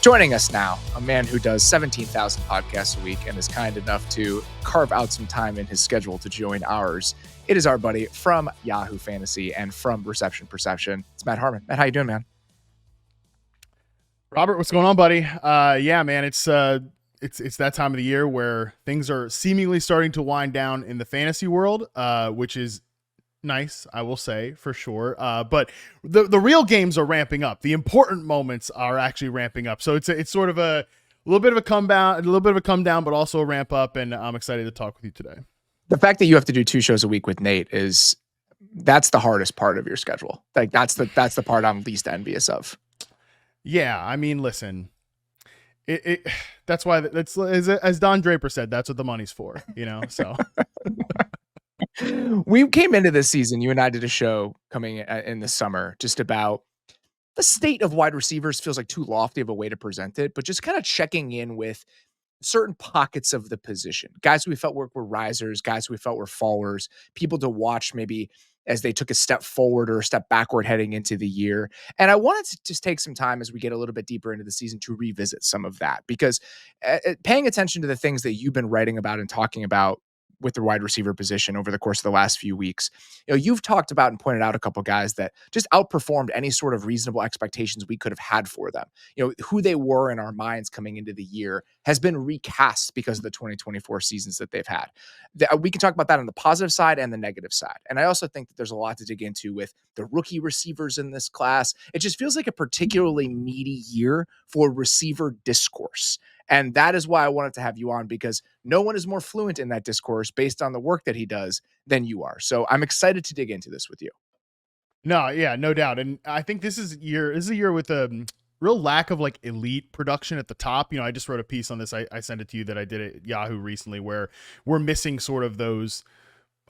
Joining us now, a man who does 17,000 podcasts a week and is kind enough to carve out some time in his schedule to join ours. It is our buddy from Yahoo Fantasy and from Reception Perception. It's Matt Harmon. Matt, how you doing, man? Robert, what's going on, buddy? Yeah, man, it's that time of the year where things are seemingly starting to wind down in the fantasy world, which is nice, I will say, for sure. But the real games are ramping up. The important moments are actually ramping up. So it's sort of a little bit of a come down, but also a ramp up. And I'm excited to talk with you today. The fact that you have to do 2 shows a week with Nate that's the hardest part of your schedule. Like that's the part I'm least envious of. Yeah, I mean, listen, that's why that's as Don Draper said, that's what the money's for, so. We came into this season, you and I did a show coming in the summer just about the state of wide receivers. Feels like too lofty of a way to present it, but just kind of checking in with certain pockets of the position. Guys we felt were risers, guys we felt were fallers, people to watch maybe as they took a step forward or a step backward heading into the year. And I wanted to just take some time as we get a little bit deeper into the season to revisit some of that, because paying attention to the things that you've been writing about and talking about with the wide receiver position over the course of the last few weeks, you've talked about and pointed out a couple guys that just outperformed any sort of reasonable expectations we could have had for them. Who they were in our minds coming into the year has been recast because of the 2024 seasons that they've had. We can talk about that on the positive side and the negative side. And I also think that there's a lot to dig into with the rookie receivers in this class. It just feels like a particularly meaty year for receiver discourse. And that is why I wanted to have you on, because no one is more fluent in that discourse based on the work that he does than you are. So I'm excited to dig into this with you. No, yeah, no doubt. And I think this is a year with a real lack of like elite production at the top. I just wrote a piece on this. I sent it to you that I did at Yahoo recently, where we're missing sort of those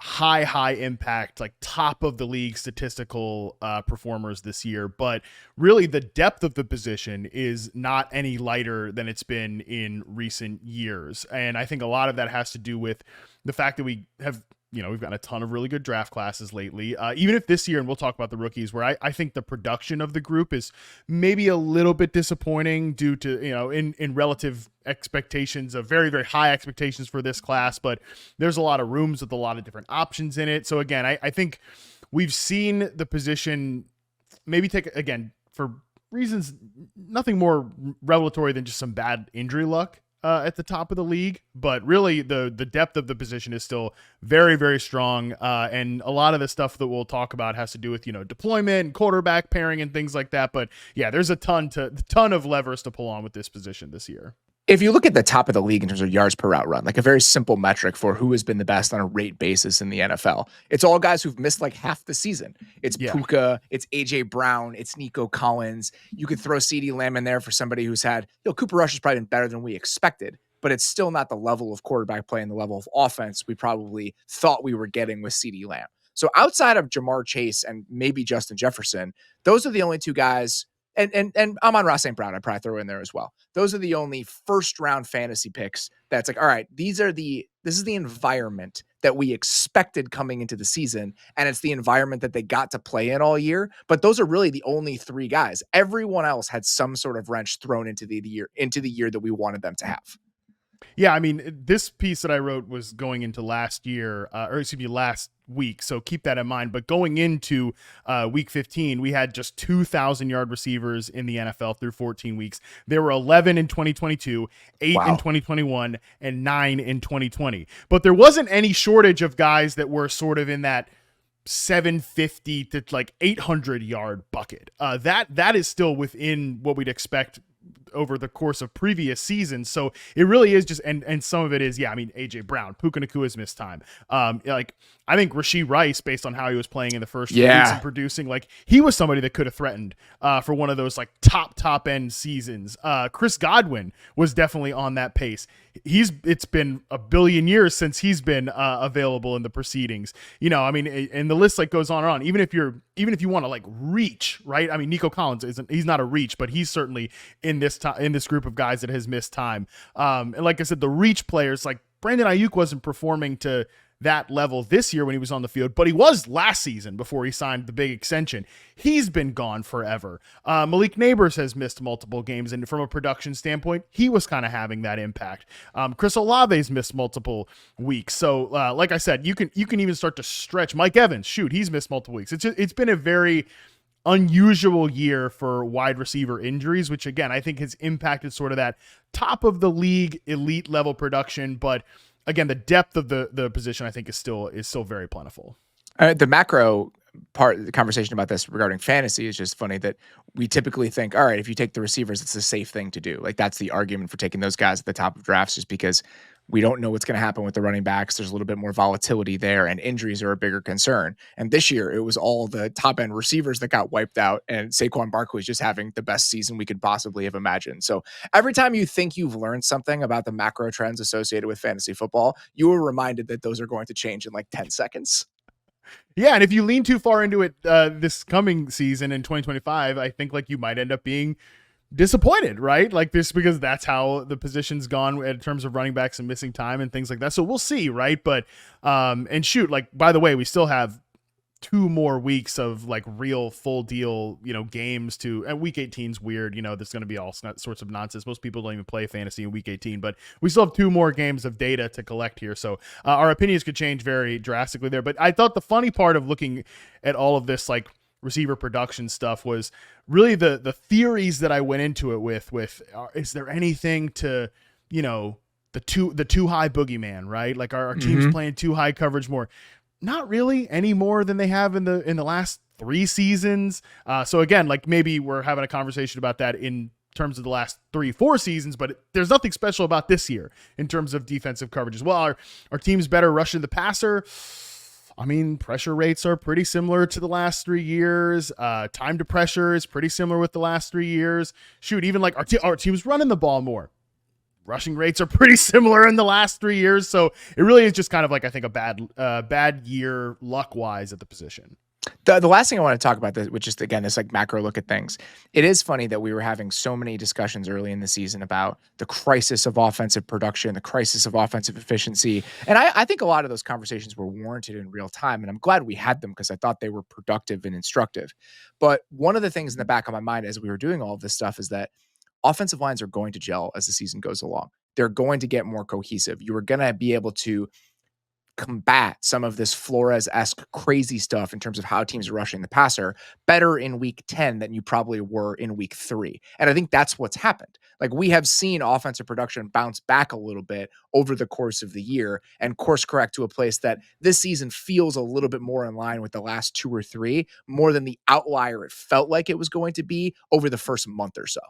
high impact, like top of the league statistical performers this year. But really the depth of the position is not any lighter than it's been in recent years. And I think a lot of that has to do with the fact that we have, we've gotten a ton of really good draft classes lately. Even if this year, and we'll talk about the rookies, where I think the production of the group is maybe a little bit disappointing due to, in relative expectations of very, very high expectations for this class, but there's a lot of rooms with a lot of different options in it. So again, I think we've seen the position maybe take, again, for reasons, nothing more revelatory than just some bad injury luck at the top of the league, but really the depth of the position is still very, very strong. And a lot of the stuff that we'll talk about has to do with, deployment and quarterback pairing and things like that. But yeah, there's a ton of levers to pull on with this position this year. If you look at the top of the league in terms of yards per route run, like a very simple metric for who has been the best on a rate basis in the NFL, it's all guys who've missed like half the season. It's Puka, it's AJ Brown, it's Nico Collins. You could throw CeeDee Lamb in there for somebody who's had, Cooper Rush has probably been better than we expected, but it's still not the level of quarterback play and the level of offense we probably thought we were getting with CeeDee Lamb. So outside of Jamar Chase and maybe Justin Jefferson, those are the only 2 guys. And Amon-Ra St. I'd probably throw in there as well. Those are the only first round fantasy picks that's like, all right, this is the environment that we expected coming into the season. And it's the environment that they got to play in all year. But those are really the only 3 guys. Everyone else had some sort of wrench thrown into the year that we wanted them to have. Yeah, I mean, this piece that I wrote was going into last week, so keep that in mind. But going into week 15, we had just 2,000-yard receivers in the NFL through 14 weeks. There were 11 in 2022, 8 in 2021, and 9 in 2020. But there wasn't any shortage of guys that were sort of in that 750 to like 800-yard bucket. That is still within what we'd expect over the course of previous seasons. So it really is just, and some of it is, AJ Brown, Puka Nakua's missed time. I think Rashee Rice, based on how he was playing in the first few weeks and producing, he was somebody that could have threatened for one of those top end seasons. Chris Godwin was definitely on that pace. It's been a billion years since he's been available in the proceedings. And the list goes on and on. Even if you want to reach, right? I mean, Nico Collins he's not a reach, but he's certainly in this group of guys that has missed time. And like I said, the reach players like Brandon Ayuk wasn't performing to that level this year when he was on the field, but he was last season before he signed the big extension. He's been gone forever. Malik Nabers has missed multiple games, and from a production standpoint, he was kind of having that impact. Chris Olave's missed multiple weeks. So like I said, you can even start to stretch. Mike Evans, shoot, he's missed multiple weeks. It's been a very unusual year for wide receiver injuries, which again, I think has impacted sort of that top of the league elite level production. But again, the depth of the position I think is still very plentiful. The macro part of the conversation about this regarding fantasy is just funny that we typically think, all right, if you take the receivers, it's the safe thing to do. Like that's the argument for taking those guys at the top of drafts, just because we don't know what's going to happen with the running backs. There's a little bit more volatility there, and injuries are a bigger concern. And this year, it was all the top end receivers that got wiped out, and Saquon Barkley is just having the best season we could possibly have imagined. So every time you think you've learned something about the macro trends associated with fantasy football, you were reminded that those are going to change in like 10 seconds. Yeah, and if you lean too far into it this coming season in 2025, I think like you might end up being disappointed, right? Like this, because that's how the position's gone in terms of running backs and missing time and things like that. So we'll see, right? But and shoot, like by the way, we still have 2 more weeks of like real full deal, games to, and week 18's weird. There's going to be all sorts of nonsense. Most people don't even play fantasy in week 18, but we still have 2 more games of data to collect here. So our opinions could change very drastically there. But I thought the funny part of looking at all of this, like receiver production stuff, was really the theories that I went into it with is there anything to, the too high boogeyman, right? Like our team's playing too high coverage more. Not really any more than they have in the last 3 seasons. So again, like maybe we're having a conversation about that in terms of the last 3-4 seasons, but there's nothing special about this year in terms of defensive coverage as well. Our team's better rushing the passer. I mean, pressure rates are pretty similar to the last 3 years. Time to pressure is pretty similar with the last 3 years. Shoot, even like our team's running the ball more. Rushing rates are pretty similar in the last 3 years. So it really is just kind of like, I think, a bad year luck-wise at the position. The last thing I want to talk about, which is, again, this like macro look at things. It is funny that we were having so many discussions early in the season about the crisis of offensive production, the crisis of offensive efficiency. And I think a lot of those conversations were warranted in real time. And I'm glad we had them because I thought they were productive and instructive. But one of the things in the back of my mind as we were doing all of this stuff is that offensive lines are going to gel as the season goes along. They're going to get more cohesive. You are going to be able to combat some of this Flores-esque crazy stuff in terms of how teams are rushing the passer better in week 10 than you probably were in week 3. And I think that's what's happened. Like we have seen offensive production bounce back a little bit over the course of the year and course correct to a place that this season feels a little bit more in line with the last 2 or 3, more than the outlier it felt like it was going to be over the first month or so.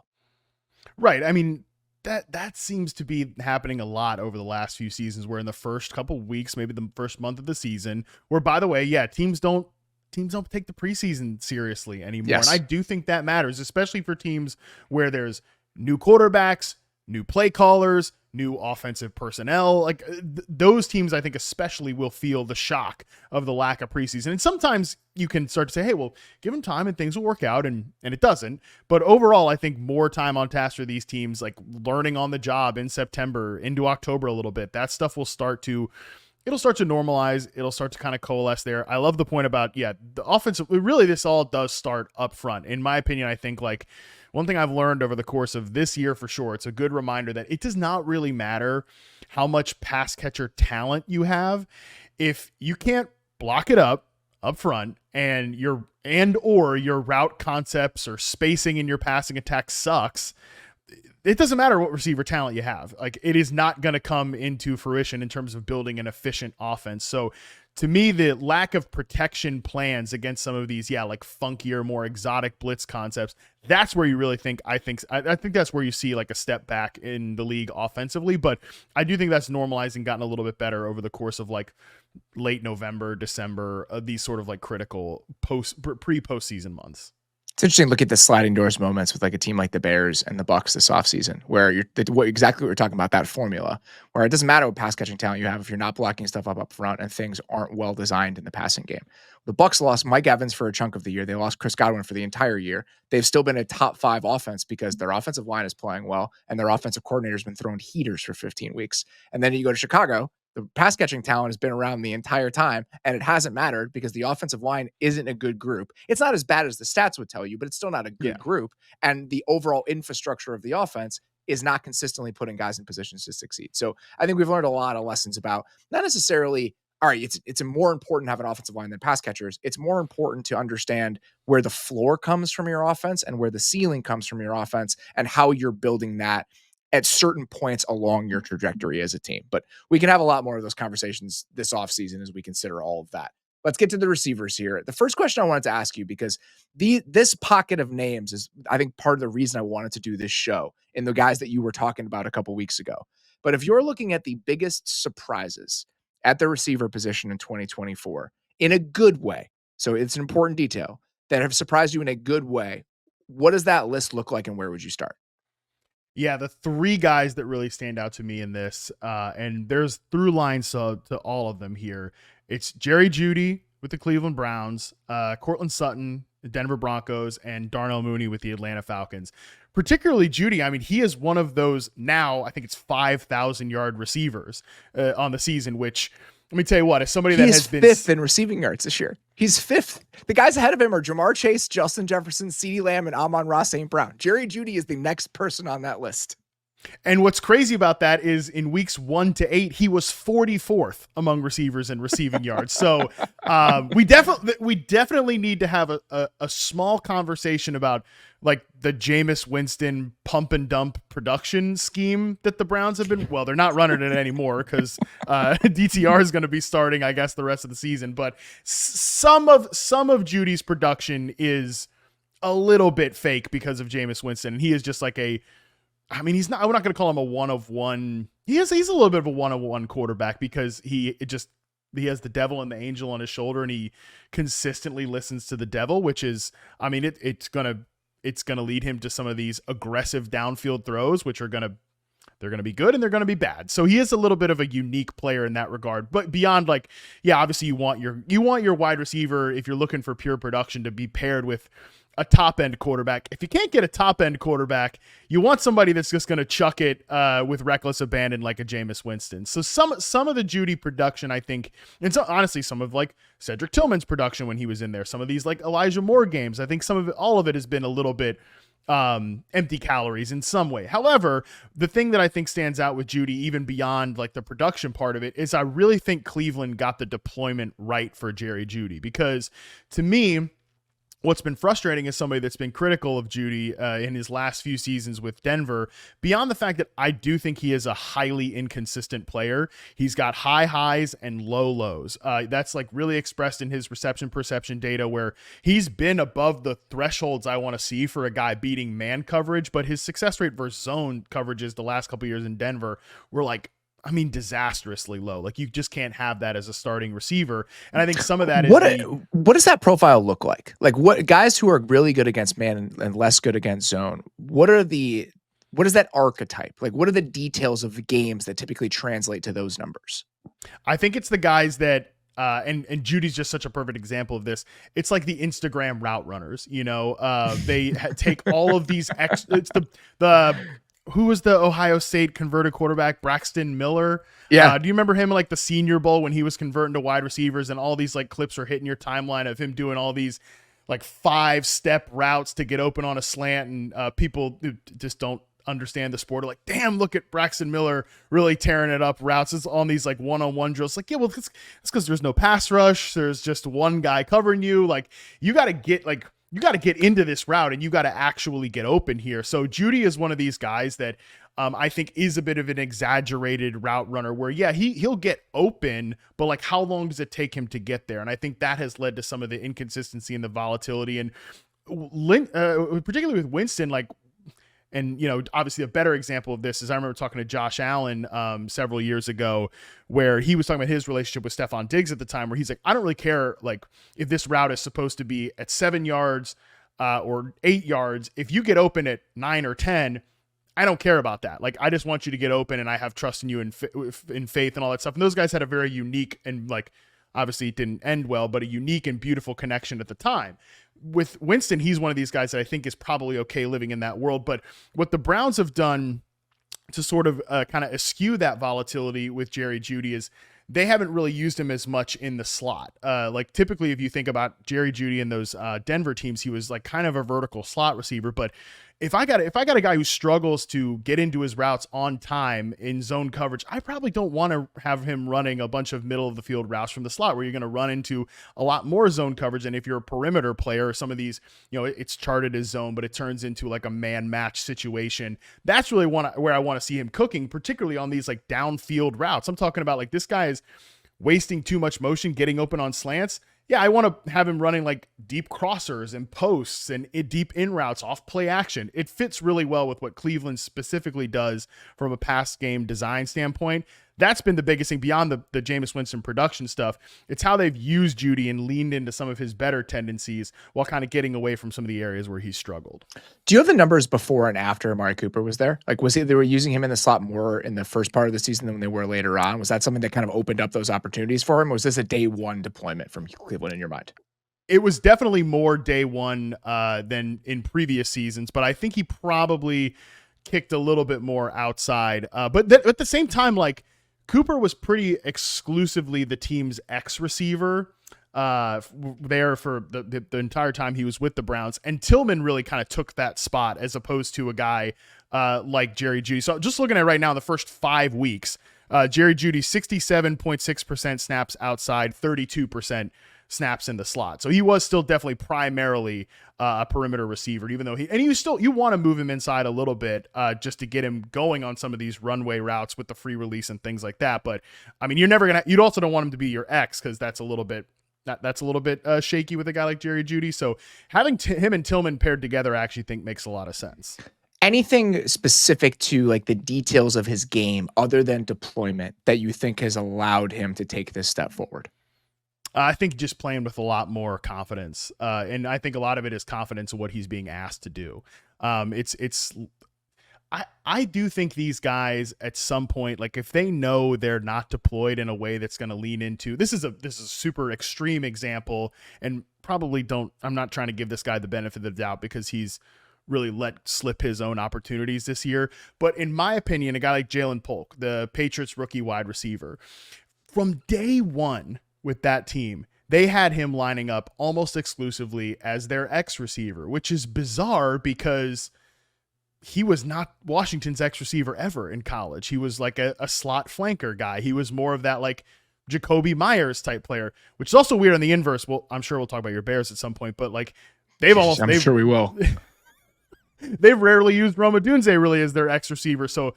Right. I mean, that seems to be happening a lot over the last few seasons, where in the first couple weeks, maybe the first month of the season, where, by the way, yeah, teams don't take the preseason seriously anymore. Yes. And I do think that matters, especially for teams where there's new quarterbacks, new play callers, new offensive personnel. Like those teams, I think especially will feel the shock of the lack of preseason. And sometimes you can start to say, hey, well, give them time and things will work out, and it doesn't. But overall, I think more time on task for these teams, like learning on the job in September into October a little bit, that stuff will start to normalize. It'll start to kind of coalesce there. I love the point about, the offensive, really this all does start up front. In my opinion, I think like one thing I've learned over the course of this year for sure, it's a good reminder that it does not really matter how much pass catcher talent you have. If you can't block it up front and your route concepts or spacing in your passing attack sucks, it doesn't matter what receiver talent you have. Like it is not going to come into fruition in terms of building an efficient offense. So to me, the lack of protection plans against some of these, like funkier, more exotic blitz concepts, that's where you really think, I think that's where you see like a step back in the league offensively. But I do think that's normalized and gotten a little bit better over the course of like late November, December, these sort of like critical pre-postseason months. It's interesting to look at the sliding doors moments with like a team like the Bears and the Bucks this offseason, where exactly what we're talking about, that formula, where it doesn't matter what pass catching talent you have if you're not blocking stuff up front and things aren't well designed in the passing game. The Bucks lost Mike Evans for a chunk of the year. They lost Chris Godwin for the entire year. They've still been a top 5 offense because their offensive line is playing well and their offensive coordinator's been throwing heaters for 15 weeks. And then you go to Chicago The pass catching talent has been around the entire time, and it hasn't mattered because the offensive line isn't a good group. It's not as bad as the stats would tell you, but it's still not a good group. And the overall infrastructure of the offense is not consistently putting guys in positions to succeed. So I think we've learned a lot of lessons about not necessarily, all right, it's more important to have an offensive line than pass catchers. It's more important to understand where the floor comes from your offense and where the ceiling comes from your offense and how you're building that at certain points along your trajectory as a team. But we can have a lot more of those conversations this offseason as we consider all of that. Let's get to the receivers here. The first question I wanted to ask you, because this pocket of names is, I think, part of the reason I wanted to do this show and the guys that you were talking about a couple weeks ago. But if you're looking at the biggest surprises at the receiver position in 2024 in a good way, so it's an important detail, that have surprised you in a good way, what does that list look like and where would you start? Yeah, the three guys that really stand out to me in this, and there's through lines to all of them here. It's Jerry Jeudy with the Cleveland Browns, Courtland Sutton, the Denver Broncos, and Darnell Mooney with the Atlanta Falcons. Particularly Jeudy, I mean, he is one of those now, I think it's 5,000-yard receivers on the season, which, let me tell you what, as somebody that has been fifth in receiving yards this year. He's fifth. The guys ahead of him are Jamar Chase, Justin Jefferson, CeeDee Lamb, and Amon-Ra St. Brown. Jerry Jeudy is the next person on that list. And what's crazy about that is in weeks 1 to 8, he was 44th among receivers in receiving yards. So we definitely need to have a small conversation about like the Jameis Winston pump and dump production scheme that the Browns have been. Well, they're not running it anymore because DTR is going to be starting, I guess, the rest of the season. But some of Jeudy's production is a little bit fake because of Jameis Winston. And he is just like I mean, we're not going to call him a one of one. He's a little bit of a one of one quarterback because he has the devil and the angel on his shoulder, and he consistently listens to the devil, which is, I mean, it's going to lead him to some of these aggressive downfield throws, which they're going to be good and they're going to be bad. So he is a little bit of a unique player in that regard, but beyond like, yeah, obviously you want your wide receiver, if you're looking for pure production, to be paired with a top-end quarterback. If you can't get a top-end quarterback, you want somebody that's just going to chuck it with reckless abandon like a Jameis Winston. So some of the Jeudy production, I think, and so honestly, some of like Cedric Tillman's production when he was in there, some of these like Elijah Moore games, I think all of it has been a little bit empty calories in some way. However, the thing that I think stands out with Jeudy, even beyond like the production part of it, is I really think Cleveland got the deployment right for Jerry Jeudy, because to me, what's been frustrating is somebody that's been critical of Jeudy in his last few seasons with Denver, beyond the fact that I do think he is a highly inconsistent player. He's got high highs and low lows. That's like really expressed in his reception perception data, where he's been above the thresholds I want to see for a guy beating man coverage, but his success rate versus zone coverages the last couple years in Denver were like, I mean, disastrously low. Like, you just can't have that as a starting receiver. And I think some of that is what does that profile look like? Like, what guys who are really good against man and less good against zone? What is that archetype? Like, what are the details of the games that typically translate to those numbers? I think it's the guys that and Judy's just such a perfect example of this. It's like the Instagram route runners, you know, they take all of these it's the who was the Ohio State converted quarterback? Braxton Miller. Yeah. Do you remember him in like the Senior Bowl when he was converting to wide receivers, and all these like clips are hitting your timeline of him doing all these like 5-step routes to get open on a slant, and people who just don't understand the sport are like, damn, look at Braxton Miller really tearing it up routes. It's on these like one-on-one drills. Like, yeah, well, it's because there's no pass rush. There's just one guy covering you. Like, you got to get into this route, and you got to actually get open here. So Jeudy is one of these guys that I think is a bit of an exaggerated route runner where, yeah, he'll get open, but like, how long does it take him to get there? And I think that has led to some of the inconsistency and the volatility, and particularly with Winston, like, and, you know, obviously a better example of this is I remember talking to Josh Allen several years ago, where he was talking about his relationship with Stephon Diggs at the time, where he's like, I don't really care like if this route is supposed to be at 7 yards or 8 yards. If you get open at 9 or 10, I don't care about that. Like, I just want you to get open, and I have trust in you in faith and all that stuff. And those guys had a very unique, and like, obviously it didn't end well, but a unique and beautiful connection at the time. With Winston, he's one of these guys that I think is probably okay living in that world. But what the Browns have done to sort of kind of eschew that volatility with Jerry Jeudy is they haven't really used him as much in the slot. Like typically, if you think about Jerry Jeudy and those Denver teams, he was like kind of a vertical slot receiver. But if I got a guy who struggles to get into his routes on time in zone coverage, I probably don't want to have him running a bunch of middle of the field routes from the slot where you're going to run into a lot more zone coverage. And if you're a perimeter player, some of these, it's charted as zone, but it turns into like a man match situation. That's really where I want to see him cooking, particularly on these like downfield routes. I'm talking about like this guy is wasting too much motion, getting open on slants. Yeah, I want to have him running like deep crossers and posts and deep in routes off play action. It fits really well with what Cleveland specifically does from a pass game design standpoint. That's been the biggest thing beyond the Jameis Winston production stuff. It's how they've used Jeudy and leaned into some of his better tendencies while kind of getting away from some of the areas where he's struggled. Do you have the numbers before and after Amari Cooper was there? Like, they were using him in the slot more in the first part of the season than they were later on? Was that something that kind of opened up those opportunities for him? Or was this a day one deployment from Cleveland in your mind? It was definitely more day one than in previous seasons, but I think he probably kicked a little bit more outside. But at the same time, like, Cooper was pretty exclusively the team's X receiver there for the entire time he was with the Browns. And Tillman really kind of took that spot as opposed to a guy like Jerry Jeudy. So just looking at right now, the first 5 weeks, Jerry Jeudy, 67.6% snaps outside, 32% snaps in the slot. So he was still definitely primarily a perimeter receiver, even though you want to move him inside a little bit just to get him going on some of these runway routes with the free release and things like that. But I mean, you'd also don't want him to be your X because that's a little bit shaky with a guy like Jerry Jeudy. So having him and Tillman paired together, I actually think makes a lot of sense. Anything specific to like the details of his game other than deployment that you think has allowed him to take this step forward? I think just playing with a lot more confidence. And I think a lot of it is confidence in what he's being asked to do. I do think these guys at some point, like if they know they're not deployed in a way that's going to lean into, this is a super extreme example and I'm not trying to give this guy the benefit of the doubt because he's really let slip his own opportunities this year. But in my opinion, a guy like Jalen Polk, the Patriots rookie wide receiver, from day one, with that team, they had him lining up almost exclusively as their X receiver, which is bizarre because he was not Washington's X receiver ever in college. He was like a slot flanker guy. He was more of that like Jacoby Myers type player, which is also weird on the inverse. Well, I'm sure we'll talk about your Bears at some point, but like I'm sure we will. They've rarely used Rome Odunze really as their X receiver. So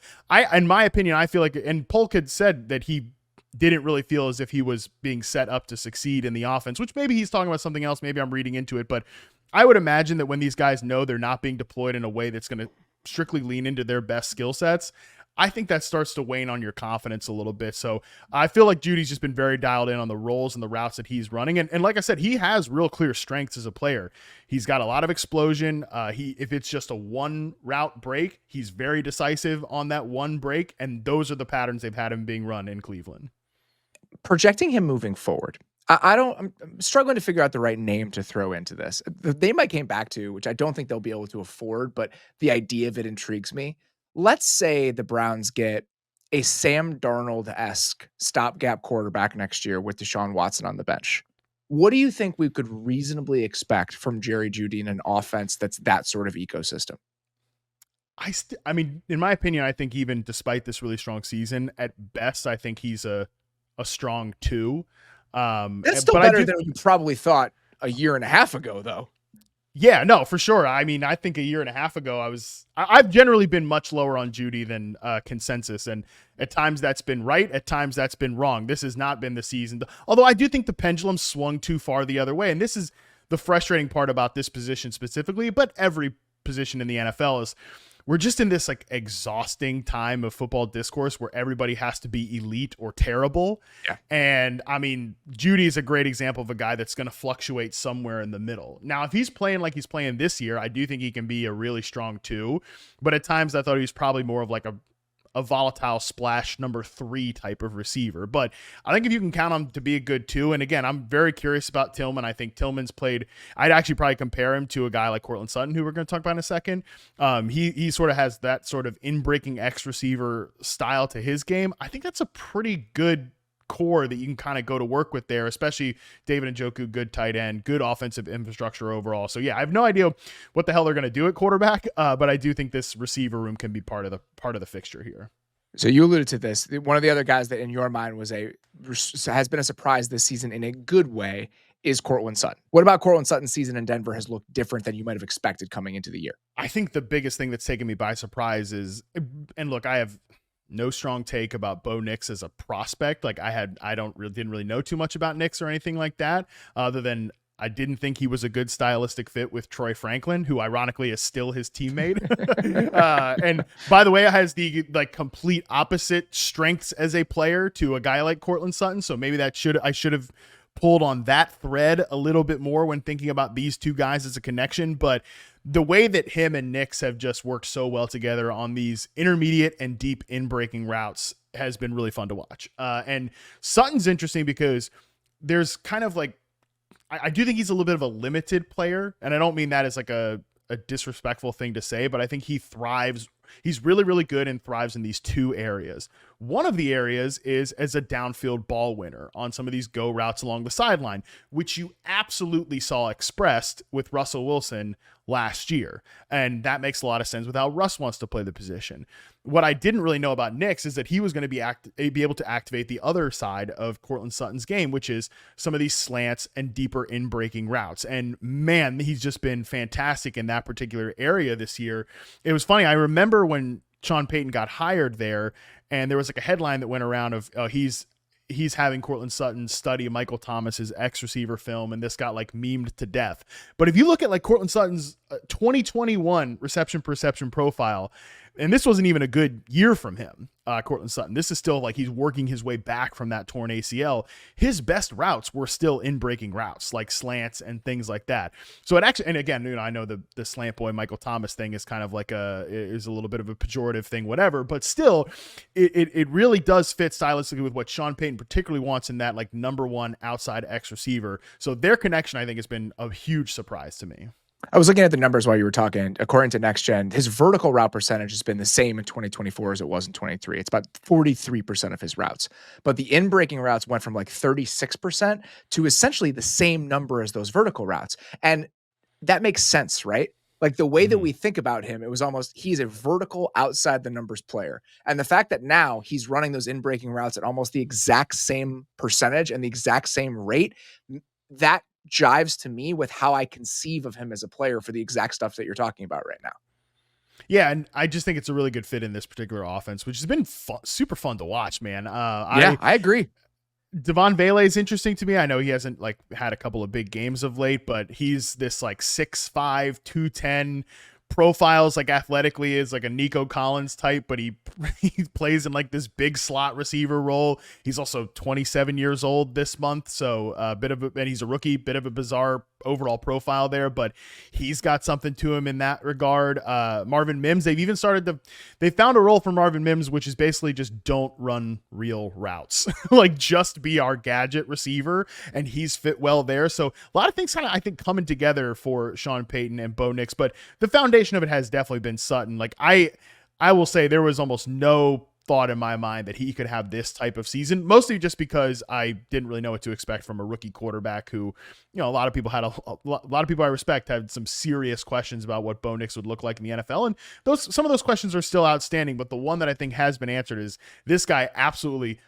in my opinion, I feel like, and Polk had said that he didn't really feel as if he was being set up to succeed in the offense, which maybe he's talking about something else. Maybe I'm reading into it, but I would imagine that when these guys know they're not being deployed in a way that's going to strictly lean into their best skill sets, I think that starts to wane on your confidence a little bit. So I feel like Judy's just been very dialed in on the roles and the routes that he's running. And like I said, he has real clear strengths as a player. He's got a lot of explosion. If it's just a one route break, he's very decisive on that one break. And those are the patterns they've had him being run in Cleveland. Projecting him moving forward, I'm struggling to figure out the right name to throw into this. The name I came back to, which I don't think they'll be able to afford, but the idea of it intrigues me. Let's say the Browns get a Sam Darnold-esque stopgap quarterback next year with Deshaun Watson on the bench. What do you think we could reasonably expect from Jerry Jeudy in an offense that's that sort of ecosystem? I mean, in my opinion, I think even despite this really strong season, at best, I think he's a strong 2. That's still better than you probably thought a year and a half ago, though. Yeah, no, for sure. I mean, I think a year and a half ago, I've generally been much lower on Jeudy than consensus, and at times that's been right, at times that's been wrong. This has not been the season, although I do think the pendulum swung too far the other way, and this is the frustrating part about this position specifically, but every position in the NFL is we're just in this like exhausting time of football discourse where everybody has to be elite or terrible. Yeah. And I mean, Jeudy is a great example of a guy that's going to fluctuate somewhere in the middle. Now, if he's playing like he's playing this year, I do think he can be a really strong 2, but at times I thought he was probably more of like a volatile splash number 3 type of receiver. But I think if you can count on him to be a good 2, and again, I'm very curious about Tillman. I think Tillman's played, I'd actually probably compare him to a guy like Courtland Sutton, who we're going to talk about in a second. He sort of has that sort of in-breaking X receiver style to his game. I think that's a pretty good core that you can kind of go to work with there, especially David Njoku, good tight end, good offensive infrastructure overall. So yeah, I have no idea what the hell they're going to do at quarterback, but I do think this receiver room can be part of the fixture here. So you alluded to this. One of the other guys that in your mind has been a surprise this season in a good way is Courtland Sutton. What about Courtland Sutton's season in Denver has looked different than you might have expected coming into the year? I think the biggest thing that's taken me by surprise is, and look, I have no strong take about Bo Nix as a prospect. Like didn't really know too much about Nix or anything like that, other than I didn't think he was a good stylistic fit with Troy Franklin, who ironically is still his teammate. And by the way, has the complete opposite strengths as a player to a guy like Courtland Sutton. So maybe I should have pulled on that thread a little bit more when thinking about these two guys as a connection. But the way that him and Nix have just worked so well together on these intermediate and deep in-breaking routes has been really fun to watch. And Sutton's interesting because there's kind of I do think he's a little bit of a limited player, and I don't mean that as a disrespectful thing to say, but I think he thrives. He's really, really good and thrives in these 2 areas. One of the areas is as a downfield ball winner on some of these go routes along the sideline, which you absolutely saw expressed with Russell Wilson last year. And that makes a lot of sense with how Russ wants to play the position. What I didn't really know about Nix is that he was going to be able to activate the other side of Courtland Sutton's game, which is some of these slants and deeper in-breaking routes. And man, he's just been fantastic in that particular area this year. It was funny. I remember when Sean Payton got hired there, and there was a headline that went around of he's having Courtland Sutton study Michael Thomas's X receiver film, and this got memed to death. But if you look at Courtland Sutton's 2021 reception perception profile, and this wasn't even a good year from him, Courtland Sutton. This is still he's working his way back from that torn ACL. His best routes were still in breaking routes, like slants and things like that. So it actually, and again, I know the slant boy Michael Thomas thing is kind of is a little bit of a pejorative thing, whatever, but still it really does fit stylistically with what Sean Payton particularly wants in that number 1 outside X receiver. So their connection, I think, has been a huge surprise to me. I was looking at the numbers while you were talking. According to Next Gen, his vertical route percentage has been the same in 2024 as it was in 23. It's about 43% of his routes. But the in-breaking routes went from 36% to essentially the same number as those vertical routes. And that makes sense, right? The way that we think about him, it was almost he's a vertical outside the numbers player. And the fact that now he's running those in-breaking routes at almost the exact same percentage and the exact same rate, that jives to me with how I conceive of him as a player for the exact stuff that you're talking about right now. Yeah, and I just think it's a really good fit in this particular offense, which has been super fun to watch, man. I agree. Devon Vele is interesting to me. I know he hasn't had a couple of big games of late, but he's this 6'5", 210 profiles athletically is a Nico Collins type, but he plays in this big slot receiver role. He's also 27 years old this month, so and he's a rookie, bit of a bizarre overall profile there, but he's got something to him in that regard. Marvin Mims, they found a role for Marvin Mims, which is basically just don't run real routes, just be our gadget receiver, and he's fit well there. So a lot of things I think coming together for Sean Payton and Bo Nix, but the foundation of it has definitely been Sutton. I will say there was almost no thought in my mind that he could have this type of season, mostly just because I didn't really know what to expect from a rookie quarterback who, a lot of people a lot of people I respect had some serious questions about what Bo Nix would look like in the NFL. And some of those questions are still outstanding, but the one that I think has been answered is this guy absolutely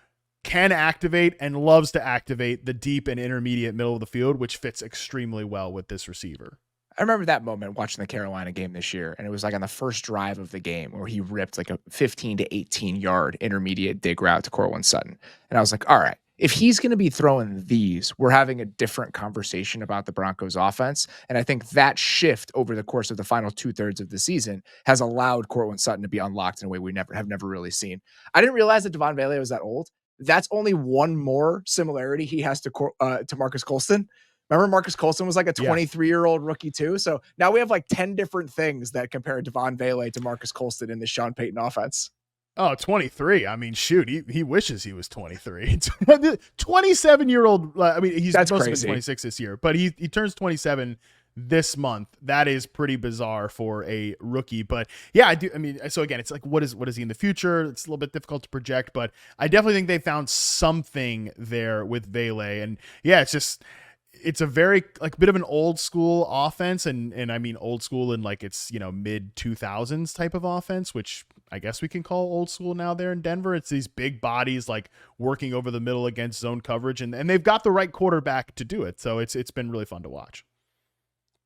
can activate and loves to activate the deep and intermediate middle of the field, which fits extremely well with this receiver. I remember that moment watching the Carolina game this year, and it was on the first drive of the game where he ripped a 15 to 18 yard intermediate dig route to Courtland Sutton. And I was like, all right, if he's going to be throwing these, we're having a different conversation about the Broncos offense. And I think that shift over the course of the final 2/3 of the season has allowed Courtland Sutton to be unlocked in a way we have never really seen. I didn't realize that Devon Vele was that old. That's only one more similarity he has to Marcus Colston. Remember Marcus Colston was a 23-year-old rookie too. So now we have 10 different things that compare Devon Vele to Marcus Colston in the Sean Payton offense. Oh, 23. I mean, shoot, he wishes he was 23. 27-year-old. I mean, he's That's supposed to be crazy. 26 this year, but he turns 27 this month. That is pretty bizarre for a rookie. But yeah, I do. I mean, so again, it's like, what is he in the future? It's a little bit difficult to project, but I definitely think they found something there with Vele. And yeah, it's a very like bit of an old school offense, and I mean old school in like it's, you know, mid 2000s type of offense, which I guess we can call old school now there in Denver. It's these big bodies like working over the middle against zone coverage, and they've got the right quarterback to do it. So it's been really fun to watch.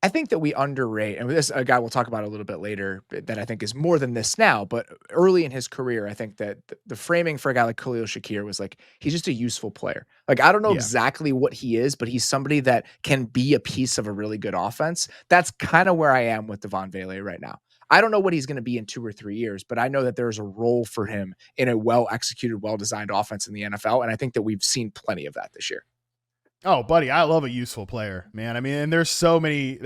I think that we underrate, and this a guy we'll talk about a little bit later that I think is more than this now, but early in his career, I think that the framing for a guy like Khalil Shakir was like, he's just a useful player. Like, I don't know Yeah. exactly what he is, but he's somebody that can be a piece of a really good offense. That's kind of where I am with Devon Vele right now. I don't know what he's going to be in 2 or 3 years, but I know that there's a role for him in a well-executed, well-designed offense in the NFL, and I think that we've seen plenty of that this year. Oh, buddy, I love a useful player, man. I mean, and there's so many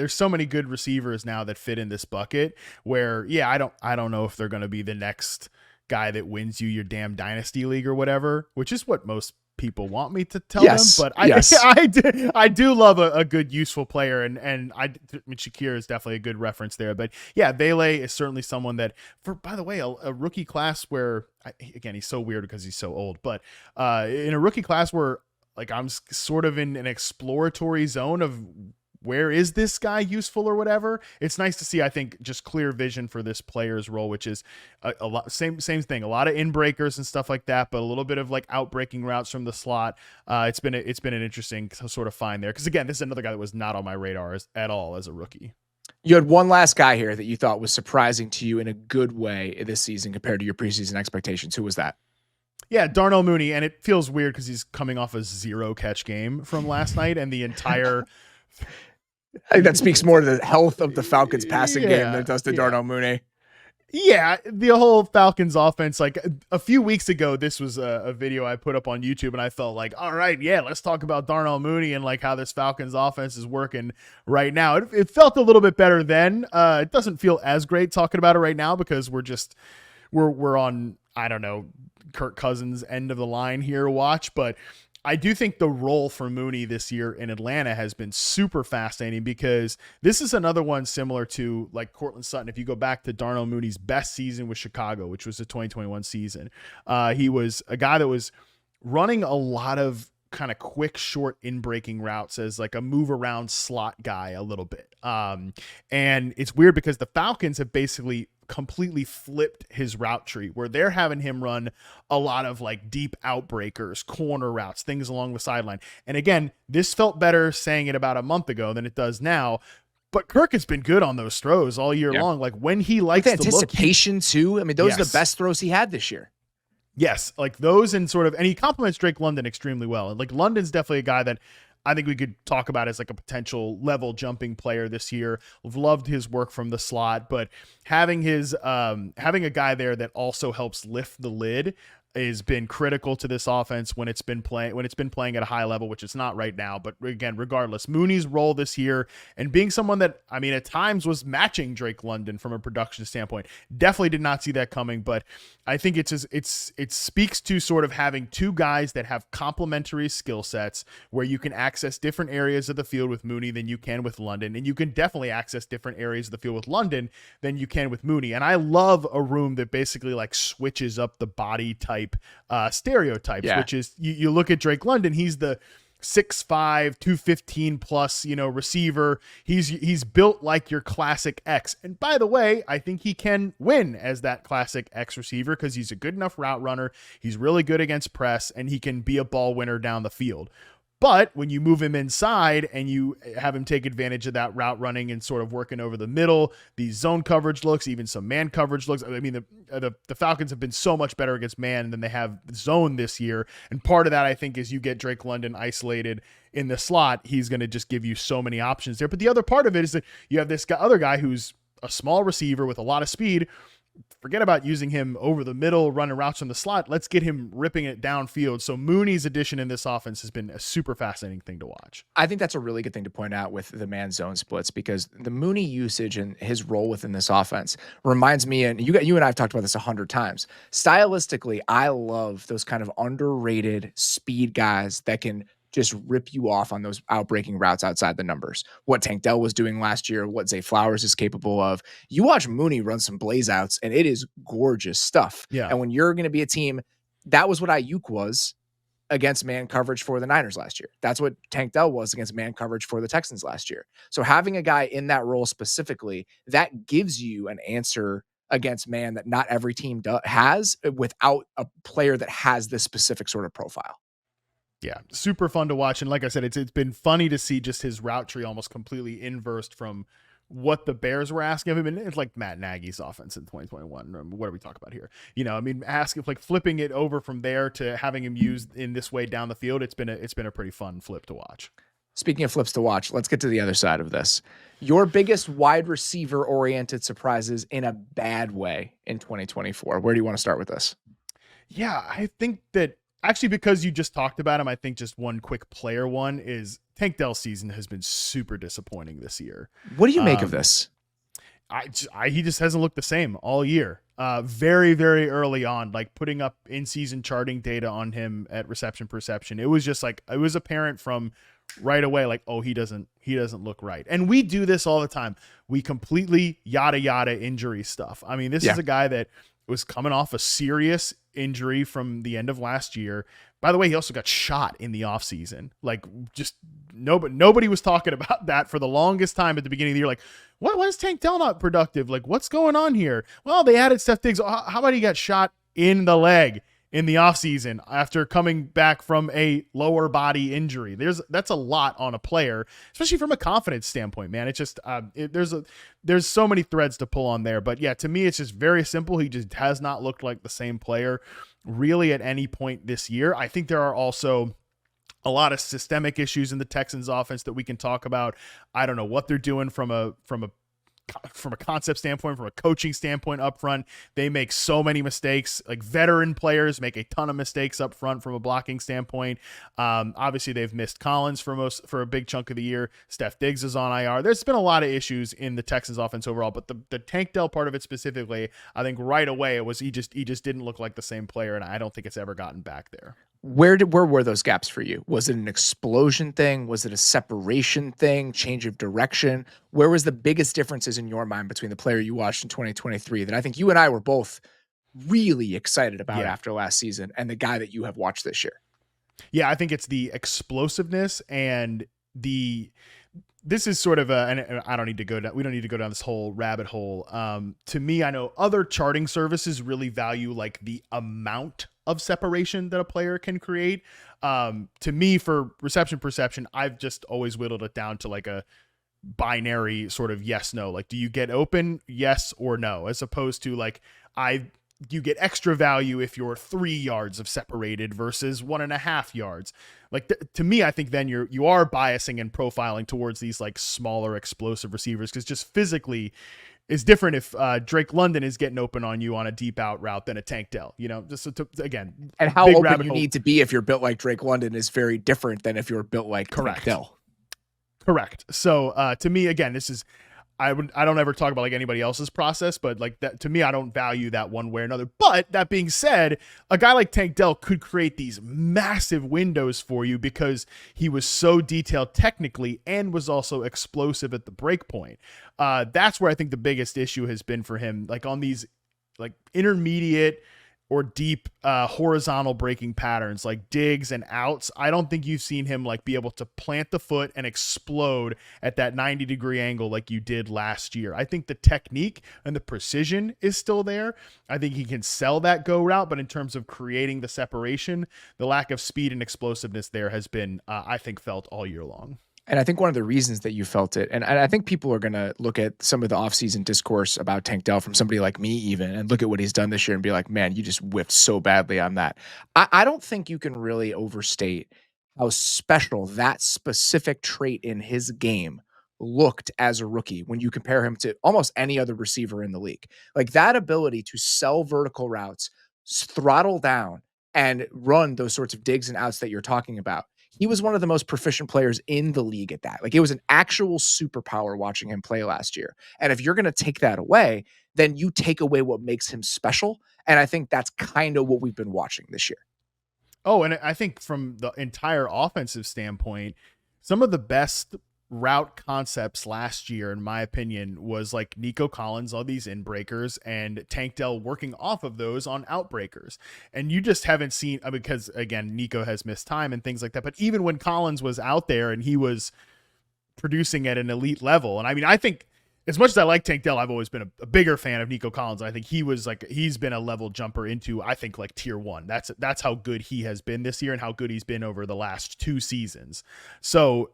good receivers now that fit in this bucket where, yeah, I don't know if they're going to be the next guy that wins you your damn dynasty league or whatever, which is what most people want me to tell them. But I do love a good useful player, and I mean, Shakir is definitely a good reference there. But yeah, Vele is certainly someone that, by the way, a rookie class where again, he's so weird because he's so old, but in a rookie class where like I'm sort of in an exploratory zone of where is this guy useful or whatever. It's nice to see, I think, just clear vision for this player's role, which is a lot, same thing, a lot of in breakers and stuff like that, but a little bit of like out breaking routes from the slot. It's been an interesting sort of find there. Cause again, this is another guy that was not on my radar at all as a rookie. You had one last guy here that you thought was surprising to you in a good way this season compared to your preseason expectations. Who was that? Yeah, Darnell Mooney, and it feels weird because he's coming off a 0 catch game from last night, and the entire. I think that speaks more to the health of the Falcons passing game than it does to Darnell Mooney. Yeah, the whole Falcons offense, like a few weeks ago, this was a video I put up on YouTube, and I felt like, all right, yeah, let's talk about Darnell Mooney and like how this Falcons offense is working right now. It felt a little bit better then. It doesn't feel as great talking about it right now because we're on, I don't know, Kirk Cousins end of the line here watch, but I do think the role for Mooney this year in Atlanta has been super fascinating because this is another one similar to like Courtland Sutton. If you go back to Darnell Mooney's best season with Chicago, which was the 2021 season, he was a guy that was running a lot of kind of quick, short in-breaking routes as like a move around slot guy a little bit. And it's weird because the Falcons have basically completely flipped his route tree where they're having him run a lot of like deep outbreakers, corner routes, things along the sideline. And again, this felt better saying it about a month ago than it does now. But Kirk has been good on those throws all year long. Like when he likes the anticipation too. I mean, those are the best throws he had this year. Yes, like those and he complements Drake London extremely well. And like London's definitely a guy that I think we could talk about as like a potential level jumping player this year. I've loved his work from the slot, but having having a guy there that also helps lift the lid has been critical to this offense when it's been playing at a high level, which it's not right now. But again, regardless, Mooney's role this year and being someone that, I mean, at times was matching Drake London from a production standpoint, definitely did not see that coming. But I think it speaks to sort of having two guys that have complementary skill sets where you can access different areas of the field with Mooney than you can with London. And you can definitely access different areas of the field with London than you can with Mooney. And I love a room that basically like switches up the body type stereotypes, which is you look at Drake London, he's the 6'5", 215 plus, receiver. He's built like your classic X. And by the way, I think he can win as that classic X receiver because he's a good enough route runner. He's really good against press and he can be a ball winner down the field. But when you move him inside and you have him take advantage of that route running and sort of working over the middle, these zone coverage looks, even some man coverage looks. I mean, the Falcons have been so much better against man than they have zone this year. And part of that, I think, is you get Drake London isolated in the slot. He's going to just give you so many options there. But the other part of it is that you have this other guy who's a small receiver with a lot of speed, forget about using him over the middle, running routes from the slot. Let's get him ripping it downfield. So Mooney's addition in this offense has been a super fascinating thing to watch. I think that's a really good thing to point out with the man zone splits, because the Mooney usage and his role within this offense reminds me, and you and I have talked about this 100 times. Stylistically, I love those kind of underrated speed guys that can just rip you off on those outbreaking routes outside the numbers. What Tank Dell was doing last year, what Zay Flowers is capable of. You watch Mooney run some blaze outs, and it is gorgeous stuff. Yeah. And when you're going to be a team, that was what Ayuk was against man coverage for the Niners last year. That's what Tank Dell was against man coverage for the Texans last year. So having a guy in that role specifically, that gives you an answer against man that not every team has without a player that has this specific sort of profile. Yeah, super fun to watch. And like I said, it's been funny to see just his route tree almost completely inversed from what the Bears were asking of him. And it's like Matt Nagy's offense in 2021. What are we talking about here? I mean, like flipping it over from there to having him used in this way down the field. It's been a pretty fun flip to watch. Speaking of flips to watch, let's get to the other side of this. Your biggest wide receiver oriented surprises in a bad way in 2024. Where do you want to start with this? Yeah, I think that actually, because you just talked about him, I think just one quick player one is Tank Dell's season has been super disappointing this year. What do you make of this? He just hasn't looked the same all year. Very, very early on, like putting up in-season charting data on him at reception perception. It was just like, it was apparent from right away, like, oh, he doesn't look right. And we do this all the time. We completely yada injury stuff. I mean, this is a guy that was coming off a serious injury from the end of last year. By the way, he also got shot in the offseason. Like, just nobody was talking about that for the longest time at the beginning of the year. Like, why is Tank Dell not productive? Like, what's going on here? Well, they added Steph Diggs. How about he got shot in the leg in the offseason after coming back from a lower body injury? That's a lot on a player, especially from a confidence standpoint, man. It's just there's so many threads to pull on there. But yeah, to me, it's just very simple. He just has not looked like the same player really at any point this year. I think there are also a lot of systemic issues in the Texans offense that we can talk about. I don't know what they're doing from a concept standpoint, from a coaching standpoint up front. They make so many mistakes. Like, veteran players make a ton of mistakes up front from a blocking standpoint. Obviously they've missed Collins for a big chunk of the year. Steph Diggs is on IR. There's been a lot of issues in the Texans offense overall, but the Tank Dell part of it specifically, I think right away it was, he just didn't look like the same player. And I don't think it's ever gotten back there. Where were those gaps for you? Was it an explosion thing? Was it a separation thing? Change of direction? Where was the biggest differences in your mind between the player you watched in 2023 that I think you and I were both really excited about after last season, and the guy that you have watched this year? Yeah, I think it's the explosiveness and this is sort of and I don't need to go down. We don't need to go down this whole rabbit hole. To me, I know other charting services really value like the amount of separation that a player can create. To me, for reception perception, I've just always whittled it down to like a binary sort of yes, no. Like, do you get open? Yes or no, as opposed to like, you get extra value if you're 3 yards of separated versus 1.5 yards. Like, to me, I think then you are biasing and profiling towards these like smaller explosive receivers, because just physically is different if Drake London is getting open on you on a deep out route than a Tank Dell, just again. And how open you need to be if you're built like Drake London is very different than if you're built like Tank Dell. Correct. So to me, again, this is, I don't ever talk about like anybody else's process, but like that, to me, I don't value that one way or another. But that being said, a guy like Tank Dell could create these massive windows for you because he was so detailed technically and was also explosive at the break point. That's where I think the biggest issue has been for him, like on these like intermediate or deep horizontal breaking patterns like digs and outs. I don't think you've seen him like be able to plant the foot and explode at that 90-degree angle like you did last year. I think the technique and the precision is still there. I think he can sell that go route, but in terms of creating the separation, the lack of speed and explosiveness there has been, I think, felt all year long. And I think one of the reasons that you felt it, and I think people are going to look at some of the offseason discourse about Tank Dell from somebody like me even, and look at what he's done this year and be like, man, you just whiffed so badly on that. I don't think you can really overstate how special that specific trait in his game looked as a rookie when you compare him to almost any other receiver in the league. Like that ability to sell vertical routes, throttle down, and run those sorts of digs and outs that you're talking about. He was one of the most proficient players in the league at that. Like it was an actual superpower watching him play last year. And if you're going to take that away, then you take away what makes him special. And I think that's kind of what we've been watching this year. Oh, and I think from the entire offensive standpoint, some of the best route concepts last year, in my opinion, was like Nico Collins on these in breakers and Tank Dell working off of those on outbreakers. And you just haven't seen, because again, Nico has missed time and things like that. But even when Collins was out there and he was producing at an elite level, and I mean, I think as much as I like Tank Dell, I've always been a bigger fan of Nico Collins. I think he's been a level jumper into, I think, like tier 1. That's how good he has been this year and how good he's been over the last 2 seasons. So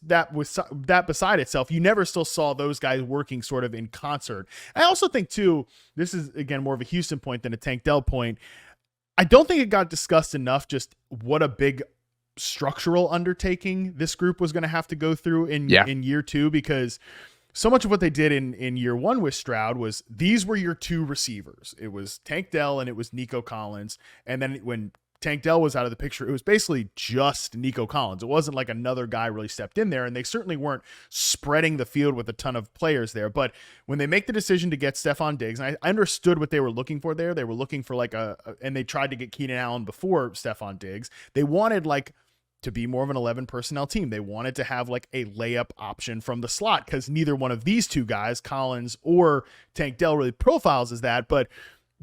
that beside itself, you never still saw those guys working sort of in concert. I also think too, this is again more of a Houston point than a Tank Dell point. I don't think it got discussed enough just what a big structural undertaking this group was going to have to go through in year 2, because so much of what they did in year 1 with Stroud was these were your 2 receivers. It was Tank Dell and it was Nico Collins. And then when Tank Dell was out of the picture, it was basically just Nico Collins. It wasn't like another guy really stepped in there, and they certainly weren't spreading the field with a ton of players there. But when they make the decision to get Stephon Diggs, and I understood what they were looking for there. They were looking for like and they tried to get Keenan Allen before Stephon Diggs. They wanted like to be more of an 11 personnel team. They wanted to have like a layup option from the slot, because neither one of these 2 guys, Collins or Tank Dell, really profiles as that. But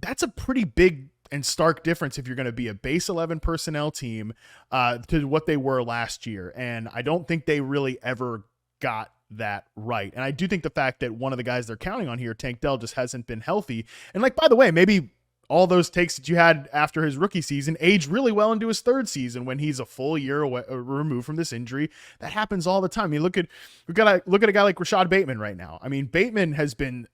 that's a pretty big and stark difference if you're going to be a base 11 personnel team to what they were last year. And I don't think they really ever got that right. And I do think the fact that one of the guys they're counting on here, Tank Dell, just hasn't been healthy. And like, by the way, maybe all those takes that you had after his rookie season aged really well into his 3rd season when he's a full year removed from this injury. That happens all the time. I mean, look at a guy like Rashad Bateman right now. I mean, Bateman has been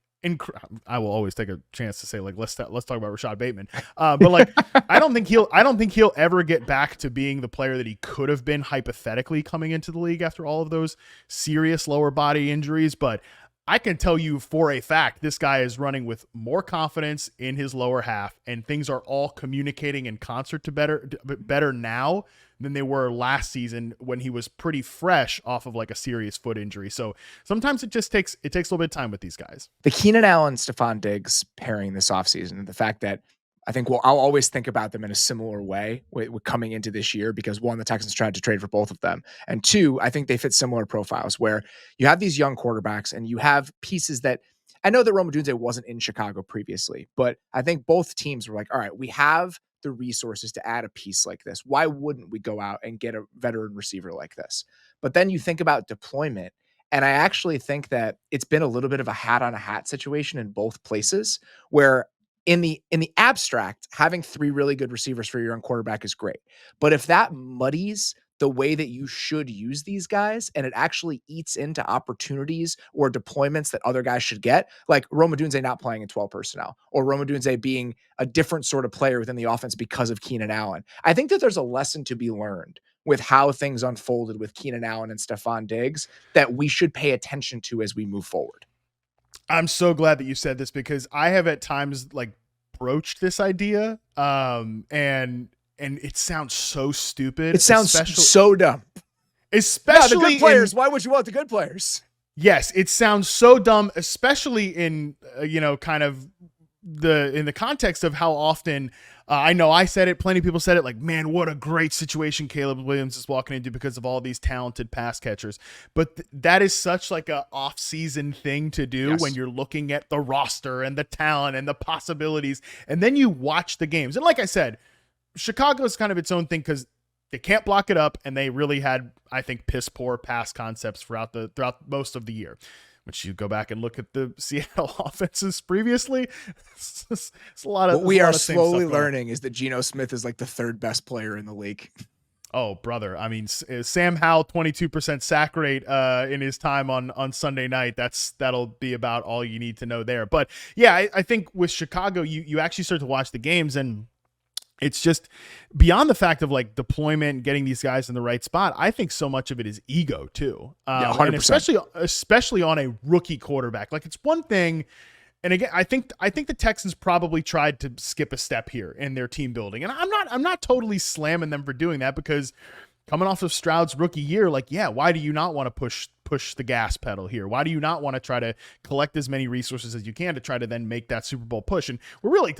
I will always take a chance to say like let's talk about Rashad Bateman, but like I don't think he'll ever get back to being the player that he could have been hypothetically coming into the league after all of those serious lower body injuries. But I can tell you for a fact this guy is running with more confidence in his lower half, and things are all communicating in concert to better now than they were last season when he was pretty fresh off of like a serious foot injury. So sometimes it takes a little bit of time with these guys. The Keenan Allen, Stephon Diggs pairing this offseason, and the fact that I think I'll always think about them in a similar way with coming into this year, because 1, the Texans tried to trade for both of them. And 2, I think they fit similar profiles where you have these young quarterbacks and you have pieces that I know that Odunze wasn't in Chicago previously, but I think both teams were like, all right, we have the resources to add a piece like this. Why wouldn't we go out and get a veteran receiver like this? But then you think about deployment, and I actually think that it's been a little bit of a hat on a hat situation in both places, where in the abstract, having 3 really good receivers for your young quarterback is great. But if that muddies the way that you should use these guys, and it actually eats into opportunities or deployments that other guys should get, like Odunze not playing in 12 personnel, or Odunze being a different sort of player within the offense because of Keenan Allen. I think that there's a lesson to be learned with how things unfolded with Keenan Allen and Stephon Diggs that we should pay attention to as we move forward. I'm so glad that you said this, because I have at times like broached this idea, and it sounds so stupid. It sounds so dumb. Especially the good players. Why would you want the good players? Yes, it sounds so dumb, especially in kind of in the context of how often I know I said it, plenty of people said it, like, man, what a great situation Caleb Williams is walking into because of all these talented pass catchers. But that is such like a off-season thing to do when you're looking at the roster and the talent and the possibilities, and then you watch the games. And like I said, Chicago is kind of its own thing because they can't block it up, and they really had, I think, piss poor pass concepts throughout most of the year. Which you go back and look at the Seattle offenses previously, it's a lot of. What we are slowly learning is that Geno Smith is like the 3rd best player in the league. Oh, brother! I mean, Sam Howell 22% sack rate in his time on Sunday night. That'll be about all you need to know there. But yeah, I think with Chicago, you actually start to watch the games, and It's just beyond the fact of like deployment, getting these guys in the right spot. I think so much of it is ego too. Yeah, And 100%. especially on a rookie quarterback. Like it's one thing. And again, I think the Texans probably tried to skip a step here in their team building. And I'm not totally slamming them for doing that, because coming off of Stroud's rookie year, like, yeah, why do you not want to push the gas pedal here? Why do you not want to try to collect as many resources as you can to try to then make that Super Bowl push? And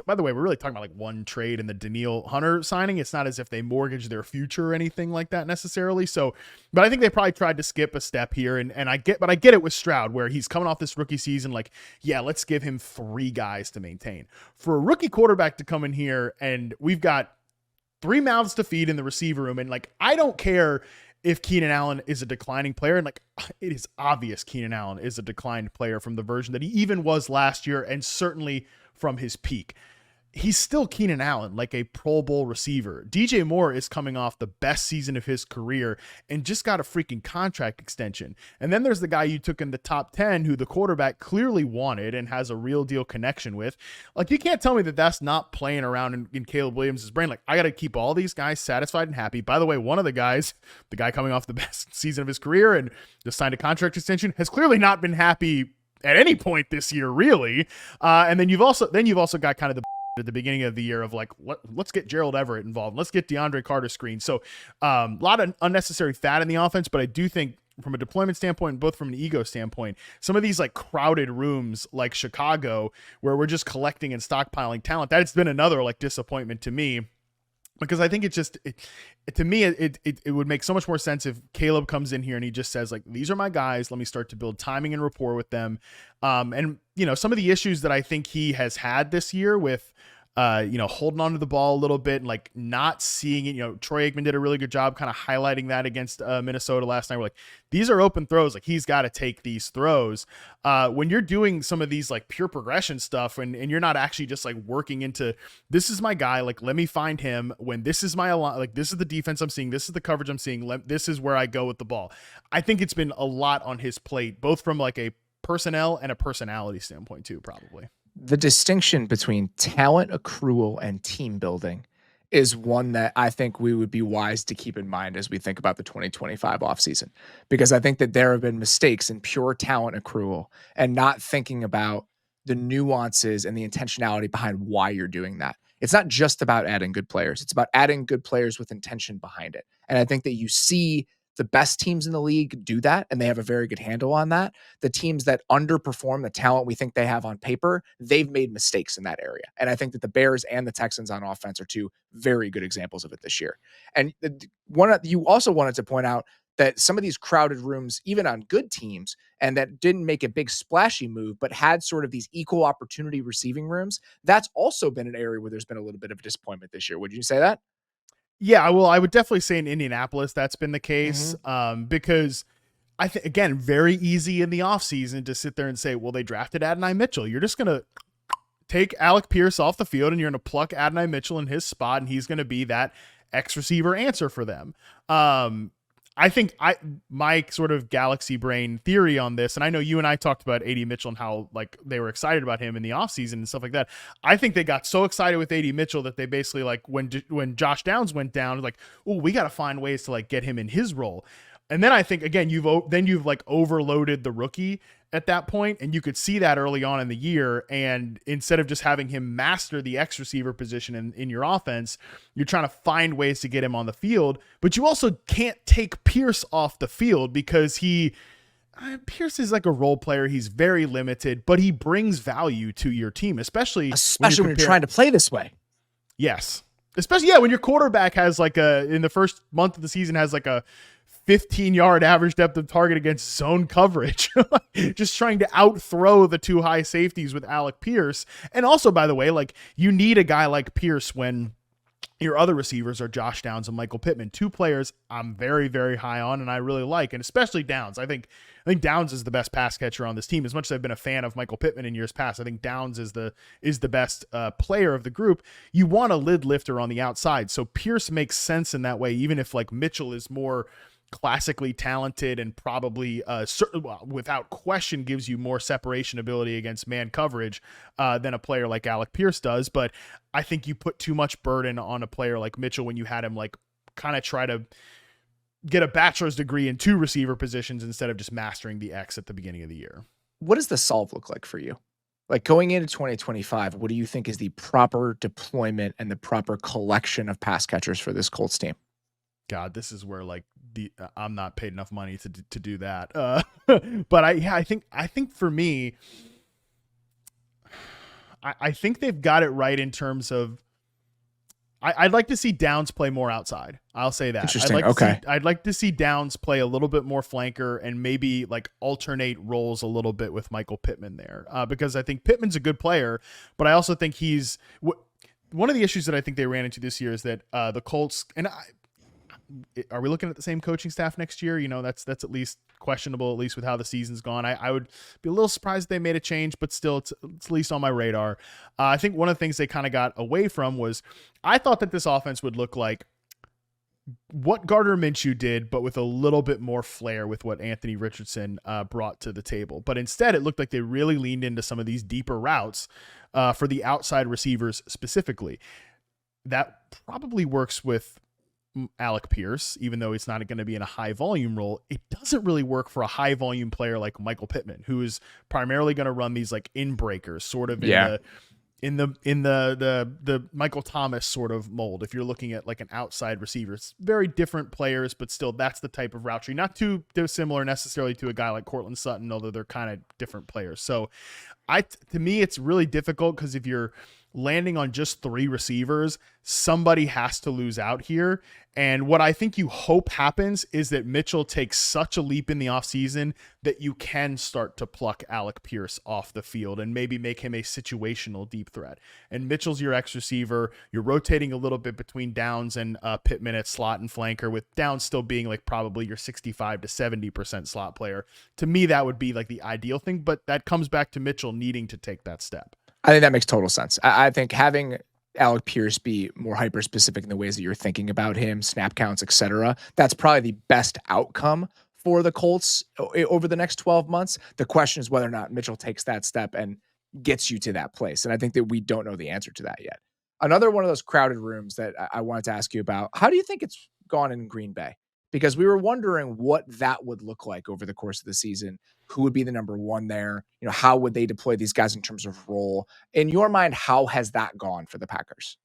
by the way, we're really talking about like one trade and the Danielle Hunter signing. It's not as if they mortgage their future or anything like that necessarily. So, but I think they probably tried to skip a step here. And I get it with Stroud, where he's coming off this rookie season. Like, yeah, let's give him 3 guys to maintain. For a rookie quarterback to come in here, and we've got 3 mouths to feed in the receiver room. And like, I don't care if Keenan Allen is a declining player. And like, it is obvious Keenan Allen is a declined player from the version that he even was last year, and certainly from his peak. He's still Keenan Allen, like a Pro Bowl receiver. DJ Moore is coming off the best season of his career and just got a freaking contract extension. And then there's the guy you took in the top 10 who the quarterback clearly wanted and has a real deal connection with. Like, you can't tell me that that's not playing around in Caleb Williams' brain. Like, I got to keep all these guys satisfied and happy. By the way, one of the guys, the guy coming off the best season of his career and just signed a contract extension, has clearly not been happy at any point this year, really. And then you've also got kind of the at the beginning of the year of like, let's get Gerald Everett involved. Let's get DeAndre Carter screened. So a lot of unnecessary fat in the offense, but I do think from a deployment standpoint, both from an ego standpoint, some of these like crowded rooms like Chicago, where we're just collecting and stockpiling talent, that's been another like disappointment to me. Because I think to me, it would make so much more sense if Caleb comes in here and he just says like, these are my guys. Let me start to build timing and rapport with them. And some of the issues that I think he has had this year with, holding on to the ball a little bit and like not seeing it. Troy Aikman did a really good job kind of highlighting that against Minnesota last night. We're like, these are open throws. Like, he's got to take these throws. When you're doing some of these like pure progression stuff and you're not actually just like working into, this is my guy. Like, let me find him when this is my, like, this is the defense I'm seeing. This is the coverage I'm seeing. This is where I go with the ball. I think it's been a lot on his plate, both from like a personnel and a personality standpoint too, probably. The distinction between talent accrual and team building is one that I think we would be wise to keep in mind as we think about the 2025 offseason, because I think that there have been mistakes in pure talent accrual and not thinking about the nuances and the intentionality behind why you're doing that. It's not just about adding good players. It's about adding good players with intention behind it. And I think that you see the best teams in the league do that, and they have a very good handle on that. The teams that underperform the talent we think they have on paper, they've made mistakes in that area. And I think that the Bears and the Texans on offense are 2 very good examples of it this year. And you also wanted to point out that some of these crowded rooms, even on good teams, and that didn't make a big splashy move, but had sort of these equal opportunity receiving rooms, that's also been an area where there's been a little bit of a disappointment this year. Would you say that? Yeah, well, I would definitely say in Indianapolis that's been the case, because I think, again, very easy in the offseason to sit there and say, well, they drafted Adonai Mitchell. You're just going to take Alec Pierce off the field and you're going to pluck Adonai Mitchell in his spot, and he's going to be that X receiver answer for them. I think my sort of galaxy brain theory on this, and I know you and I talked about AD Mitchell and how like they were excited about him in the offseason and stuff like that. I think they got so excited with AD Mitchell that they basically like when Josh Downs went down, like, oh, we got to find ways to like get him in his role. And then I think, again, you've like overloaded the rookie at that point, and you could see that early on in the year. And instead of just having him master the X receiver position in your offense, you're trying to find ways to get him on the field. But you also can't take Pierce off the field because Pierce is like a role player. He's very limited, but he brings value to your team, especially when you're trying to play this way. Yes. Especially, yeah, when your quarterback has like in the first month of the season has like a 15-yard average depth of target against zone coverage, just trying to outthrow the 2 high safeties with Alec Pierce. And also, by the way, like, you need a guy like Pierce when your other receivers are Josh Downs and Michael Pittman, 2 players I'm very, very high on and I really like, and especially Downs. I think Downs is the best pass catcher on this team. As much as I've been a fan of Michael Pittman in years past, I think Downs is the best player of the group. You want a lid lifter on the outside, so Pierce makes sense in that way, even if like Mitchell is more classically talented and probably without question gives you more separation ability against man coverage than a player like Alec Pierce does. But I think you put too much burden on a player like Mitchell when you had him like kind of try to get a bachelor's degree in 2 receiver positions instead of just mastering the X at the beginning of the year. What does the solve look like for you? Like going into 2025, what do you think is the proper deployment and the proper collection of pass catchers for this Colts team? God, this is where like I'm not paid enough money to do that. But I think for me, I think they've got it right in terms of I'd like to see Downs play more outside. I'll say that. Interesting. I'd like to see Downs play a little bit more flanker and maybe like alternate roles a little bit with Michael Pittman there, because I think Pittman's a good player, but I also think he's one of the issues that I think they ran into this year is that the Colts are we looking at the same coaching staff next year? You know, that's at least questionable, at least with how the season's gone. I would be a little surprised if they made a change, but still it's at least on my radar. I think one of the things they kind of got away from was I thought that this offense would look like what Gardner Minshew did, but with a little bit more flair with what Anthony Richardson brought to the table. But instead, it looked like they really leaned into some of these deeper routes for the outside receivers specifically. That probably works with Alec Pierce, even though it's not going to be in a high volume role. It doesn't really work for a high volume player like Michael Pittman, who is primarily going to run these like in breakers, sort of in the Michael Thomas sort of mold. If you're looking at like an outside receiver, it's very different players, but still that's the type of route tree. Not too dissimilar necessarily to a guy like Courtland Sutton, although they're kind of different players. So to me, it's really difficult because if you're landing on just 3 receivers, somebody has to lose out here. And what I think you hope happens is that Mitchell takes such a leap in the offseason that you can start to pluck Alec Pierce off the field and maybe make him a situational deep threat. And Mitchell's your X receiver. You're rotating a little bit between Downs and Pittman at slot and flanker, with Downs still being like probably your 65 to 70% slot player. To me, that would be like the ideal thing, but that comes back to Mitchell needing to take that step. I think that makes total sense. I think having Alec Pierce be more hyper specific in the ways that you're thinking about him, snap counts, etc., that's probably the best outcome for the Colts over the next 12 months. The question is whether or not Mitchell takes that step and gets you to that place. And I think that we don't know the answer to that yet. Another one of those crowded rooms that I wanted to ask you about, how do you think it's gone in Green Bay? Because we were wondering what that would look like over the course of the season. Who would be the number 1 there? You know, how would they deploy these guys in terms of role? In your mind, how has that gone for the Packers?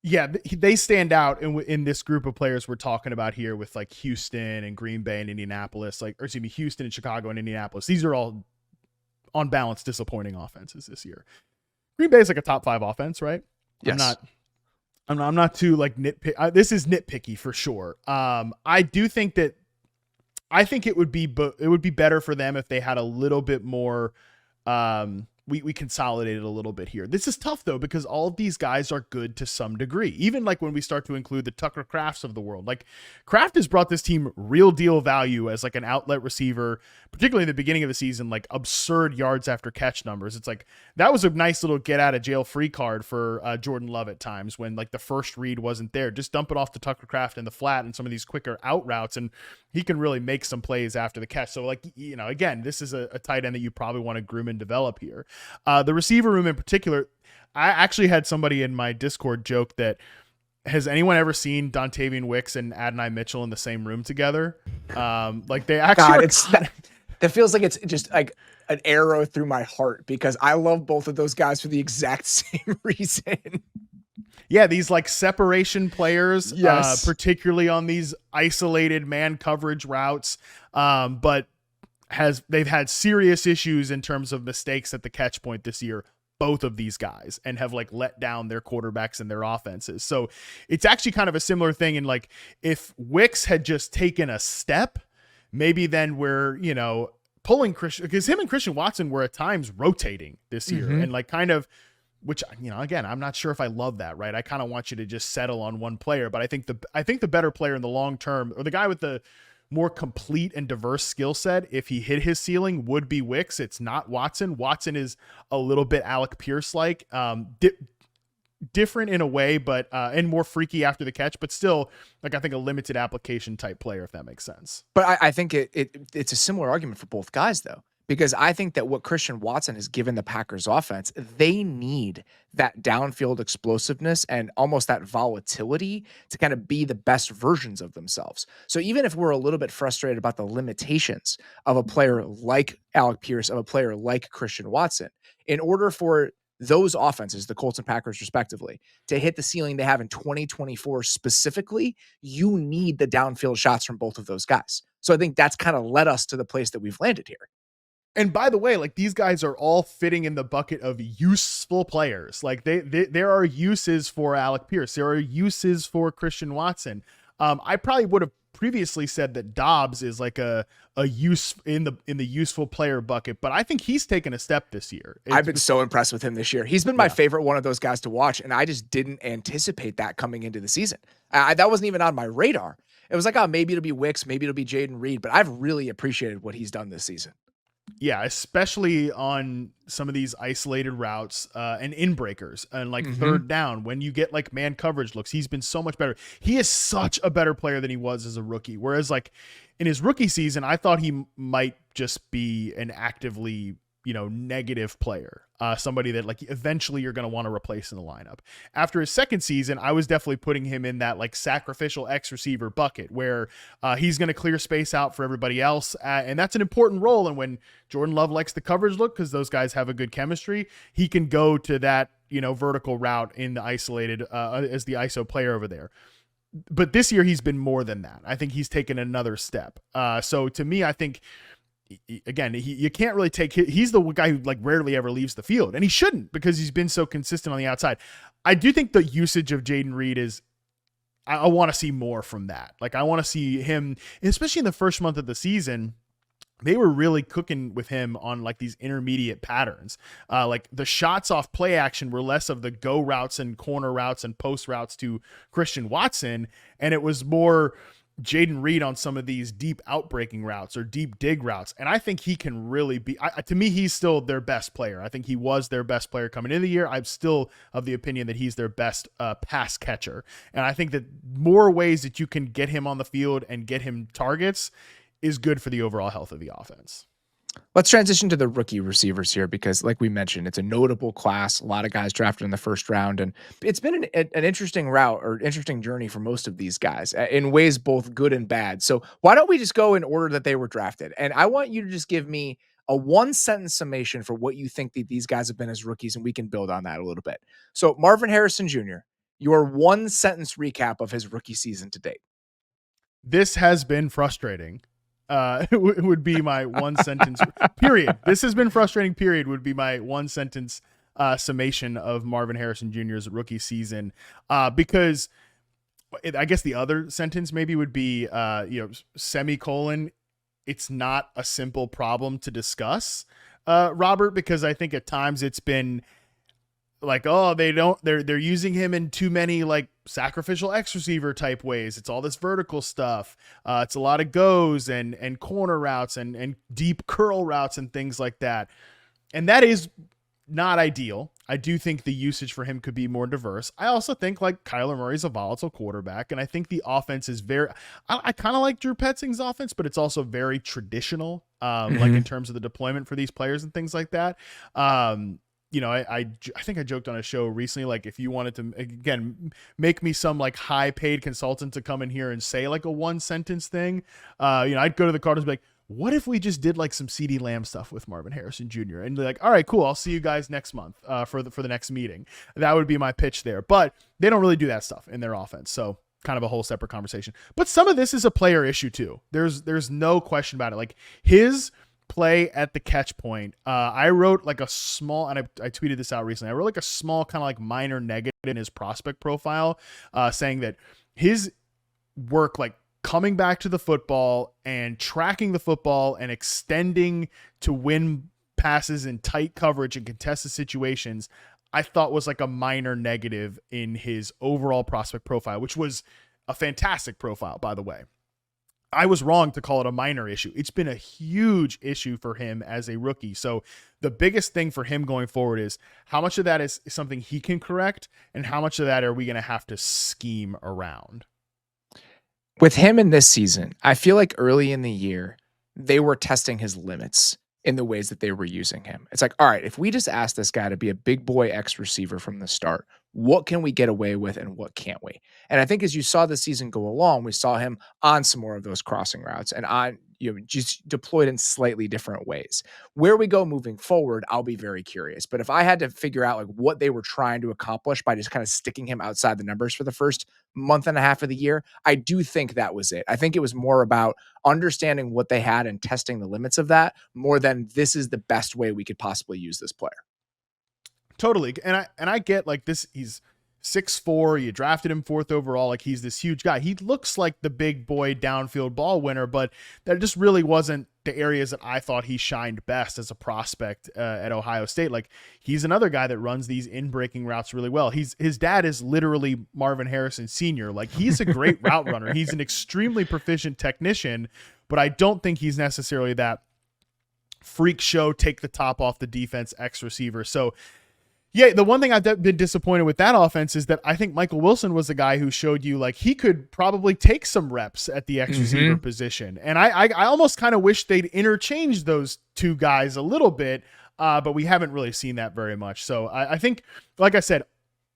Yeah, they stand out in this group of players we're talking about here with like Houston and Green Bay and Indianapolis, Houston and Chicago and Indianapolis. These are all on balance disappointing offenses this year. Green Bay is like a top 5 offense, right? Yes. I'm not too like nitpick. This is nitpicky for sure. I do think that it would be better for them if they had a little bit more. We consolidated a little bit here. This is tough though, because all of these guys are good to some degree. Even like when we start to include the Tucker Krafts of the world, like Kraft has brought this team real deal value as like an outlet receiver, particularly in the beginning of the season, like absurd yards after catch numbers. It's like, that was a nice little get out of jail free card for Jordan Love at times when like the first read wasn't there. Just dump it off to Tucker Kraft in the flat and some of these quicker out routes, and he can really make some plays after the catch. So like, you know, again, this is a tight end that you probably want to groom and develop here. The receiver room in particular, I actually had somebody in my Discord joke that, has anyone ever seen Dontavian Wicks and Adonai Mitchell in the same room together? Like they actually that feels like it's just like an arrow through my heart, because I love both of those guys for the exact same reason. Yeah, these like separation players, yes. Particularly on these isolated man coverage routes, but they've had serious issues in terms of mistakes at the catch point this year, both of these guys, and have like let down their quarterbacks and their offenses. So it's actually kind of a similar thing. And like, if Wicks had just taken a step, maybe then we're, you know, pulling Christian, because him and Christian Watson were at times rotating this year, and like kind of, which, you know, again, I'm not sure if I love that, right? I kind of want you to just settle on one player, but I think the better player in the long term, or the guy with the more complete and diverse skill set, if he hit his ceiling, would be Wicks. It's not Watson. Watson is a little bit Alec Pierce like, different in a way, but and more freaky after the catch, but still like I think a limited application type player, if that makes sense. But I think it's a similar argument for both guys though, because I think that what Christian Watson has given the Packers offense, they need that downfield explosiveness and almost that volatility to kind of be the best versions of themselves. So even if we're a little bit frustrated about the limitations of a player like Alec Pierce, of a player like Christian Watson, in order for those offenses, the Colts and Packers respectively, to hit the ceiling they have in 2024 specifically, you need the downfield shots from both of those guys. So I think that's kind of led us to the place that we've landed here. And by the way, like these guys are all fitting in the bucket of useful players. Like there are uses for Alec Pierce. There are uses for Christian Watson. I probably would have previously said that Dobbs is like a use in the useful player bucket, but I think he's taken a step this year. I've been so impressed with him this year. He's been my favorite one of those guys to watch, and I just didn't anticipate that coming into the season. That wasn't even on my radar. It was like, oh, maybe it'll be Wicks, maybe it'll be Jaden Reed, but I've really appreciated what he's done this season. Yeah, especially on some of these isolated routes and in breakers and like third down when you get like man coverage looks, he's been so much better. He is such a better player than he was as a rookie. Whereas like in his rookie season, I thought he might just be an actively, negative player, somebody that like eventually you're going to want to replace in the lineup. After his second season, I was definitely putting him in that like sacrificial X receiver bucket where he's going to clear space out for everybody else. And that's an important role. And when Jordan Love likes the coverage look, because those guys have a good chemistry, he can go to that, vertical route in the isolated as the ISO player over there. But this year he's been more than that. I think he's taken another step. So to me, I think, again, you can't really take he's the guy who like rarely ever leaves the field, and he shouldn't because he's been so consistent on the outside. I do think the usage of Jaden Reed is I want to see more from that. Like I want to see him, especially in the first month of the season. They were really cooking with him on like these intermediate patterns. Like the shots off play action were less of the go routes and corner routes and post routes to Christian Watson, and it was more Jaden Reed on some of these deep outbreaking routes or deep dig routes. And I think he can really be, to me, he's still their best player. I think he was their best player coming into the year. I'm still of the opinion that he's their best pass catcher. And I think that more ways that you can get him on the field and get him targets is good for the overall health of the offense. Let's transition to the rookie receivers here because, like we mentioned, it's a notable class. A lot of guys drafted in the first round, and it's been an interesting route or interesting journey for most of these guys in ways both good and bad. So why don't we just go in order that they were drafted? And I want you to just give me a one-sentence summation for what you think that these guys have been as rookies, and we can build on that a little bit. So Marvin Harrison Jr., your one-sentence recap of his rookie season to date. This has been frustrating. It would be my one sentence period. This has been frustrating period would be my one sentence summation of Marvin Harrison Jr.'s rookie season. Because I guess the other sentence maybe would be, semicolon. It's not a simple problem to discuss, Robert, because I think at times it's been like, oh, they're using him in too many like sacrificial X receiver type ways. It's all this vertical stuff. It's a lot of goes and corner routes and deep curl routes and things like that. And that is not ideal. I do think the usage for him could be more diverse. I also think like Kyler Murray's a volatile quarterback. And I think the offense is I kind of like Drew Petzing's offense, but it's also very traditional, like in terms of the deployment for these players and things like that. I think I joked on a show recently, like if you wanted to, again, make me some like high paid consultant to come in here and say like a one sentence thing, I'd go to the Cardinals and be like, what if we just did like some CeeDee Lamb stuff with Marvin Harrison Jr. and be like, all right, cool. I'll see you guys next month for the next meeting. That would be my pitch there, but they don't really do that stuff in their offense. So kind of a whole separate conversation, but some of this is a player issue too. There's no question about it. Like his play at the catch point. I wrote like a small, and I tweeted this out recently. I wrote like a small kind of like minor negative in his prospect profile, saying that his work, like coming back to the football and tracking the football and extending to win passes in tight coverage and contested situations, I thought was like a minor negative in his overall prospect profile, which was a fantastic profile, by the way. I was wrong to call it a minor issue. It's been a huge issue for him as a rookie. So the biggest thing for him going forward is how much of that is something he can correct and how much of that are we going to have to scheme around? With him in this season, I feel like early in the year, they were testing his limits in the ways that they were using him. It's like, all right, if we just ask this guy to be a big boy X receiver from the start, what can we get away with and what can't we? And I think as you saw the season go along, we saw him on some more of those crossing routes and on, just deployed in slightly different ways. Where we go moving forward, I'll be very curious. But if I had to figure out like what they were trying to accomplish by just kind of sticking him outside the numbers for the first month and a half of the year, I do think that was it. I think it was more about understanding what they had and testing the limits of that more than this is the best way we could possibly use this player. Totally. And I get like this, he's 6'4", you drafted him 4th overall, like he's this huge guy. He looks like the big boy downfield ball winner, but that just really wasn't the areas that I thought he shined best as a prospect at Ohio State. Like he's another guy that runs these in-breaking routes really well. His dad is literally Marvin Harrison Sr. Like he's a great route runner. He's an extremely proficient technician, but I don't think he's necessarily that freak show, take the top off the defense X receiver. So yeah, the one thing I've been disappointed with that offense is that I think Michael Wilson was the guy who showed you like he could probably take some reps at the X receiver position. And I almost kind of wish they'd interchange those two guys a little bit, but we haven't really seen that very much. So I think, like I said,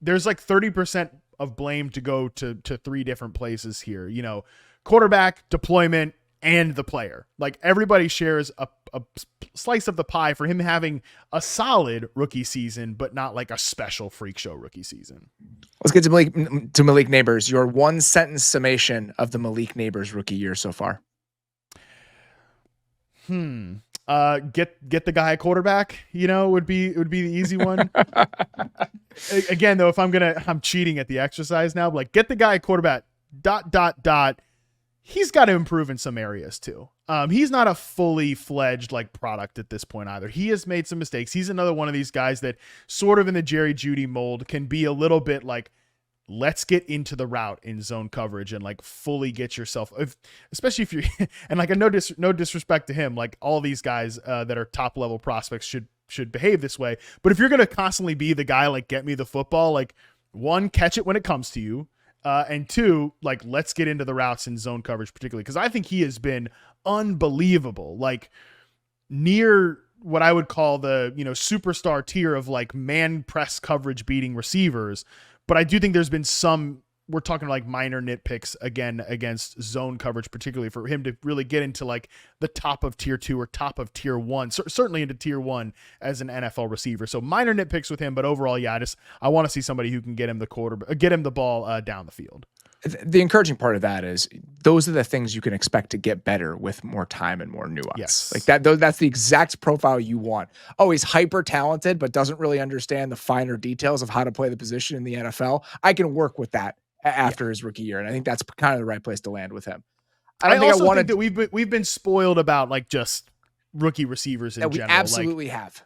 there's like 30% of blame to go to 3 different places here. Quarterback, deployment, and the player. Like everybody shares a slice of the pie for him having a solid rookie season, but not like a special freak show rookie season. Let's get to Malik Nabers. Your 1-sentence summation of the Malik Nabers rookie year so far. Get the guy a quarterback, would be the easy one. Again, though, if I'm cheating at the exercise now, but like get the guy a quarterback, ... He's got to improve in some areas too. He's not a fully fledged like product at this point either. He has made some mistakes. He's another one of these guys that sort of in the Jerry Jeudy mold can be a little bit like, let's get into the route in zone coverage and like fully get yourself, especially if you're, and like no disrespect to him, like all these guys that are top level prospects should behave this way. But if you're going to constantly be the guy, like get me the football, like 1, catch it when it comes to you. And 2, like, let's get into the routes in zone coverage, particularly because I think he has been unbelievable, like near what I would call the, superstar tier of like man press coverage beating receivers. But I do think there's been some, we're talking like minor nitpicks again against zone coverage, particularly for him to really get into like the top of tier 2 or top of tier 1, certainly into tier 1 as an NFL receiver. So minor nitpicks with him, but overall, yeah, I want to see somebody who can get him the ball down the field. The encouraging part of that is those are the things you can expect to get better with more time and more nuance. Yes. Like that's the exact profile you want. Oh, he's hyper talented, but doesn't really understand the finer details of how to play the position in the NFL. I can work with that after his rookie year. And I think that's kind of the right place to land with him. I also think that we've been spoiled about like just rookie receivers in general. We absolutely have.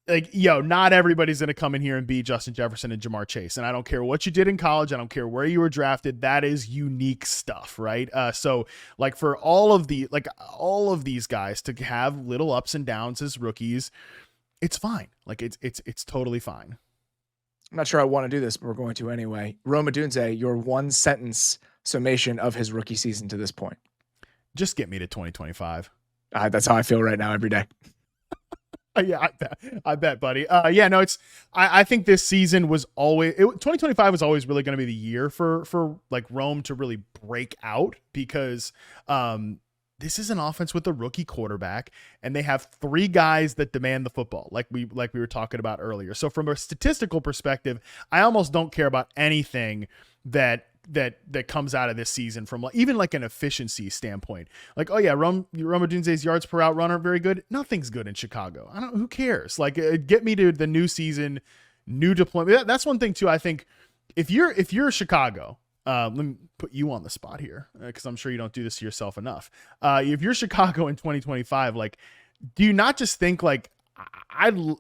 Like, not everybody's going to come in here and be Justin Jefferson and Jamar Chase. And I don't care what you did in college. I don't care where you were drafted. That is unique stuff. Right. So like for all of these guys to have little ups and downs as rookies, it's fine. Like it's totally fine. I'm not sure I want to do this, but we're going to anyway. Rome Odunze, your 1-sentence summation of his rookie season to this point. Just get me to 2025. That's how I feel right now every day. Yeah, I bet, buddy. I think this season was 2025 was always really going to be the year for like Rome to really break out because this is an offense with a rookie quarterback and they have 3 guys that demand the football like we were talking about earlier. So from a statistical perspective, I almost don't care about anything that comes out of this season from even like an efficiency standpoint. Like, oh yeah, Rome Odunze's yards per out run aren't very good. Nothing's good in Chicago. Who cares? Like get me to the new season, new deployment. That's one thing too. I think if you're Chicago, let me put you on the spot here because I'm sure you don't do this to yourself enough. If you're Chicago in 2025, like, do you not just think like,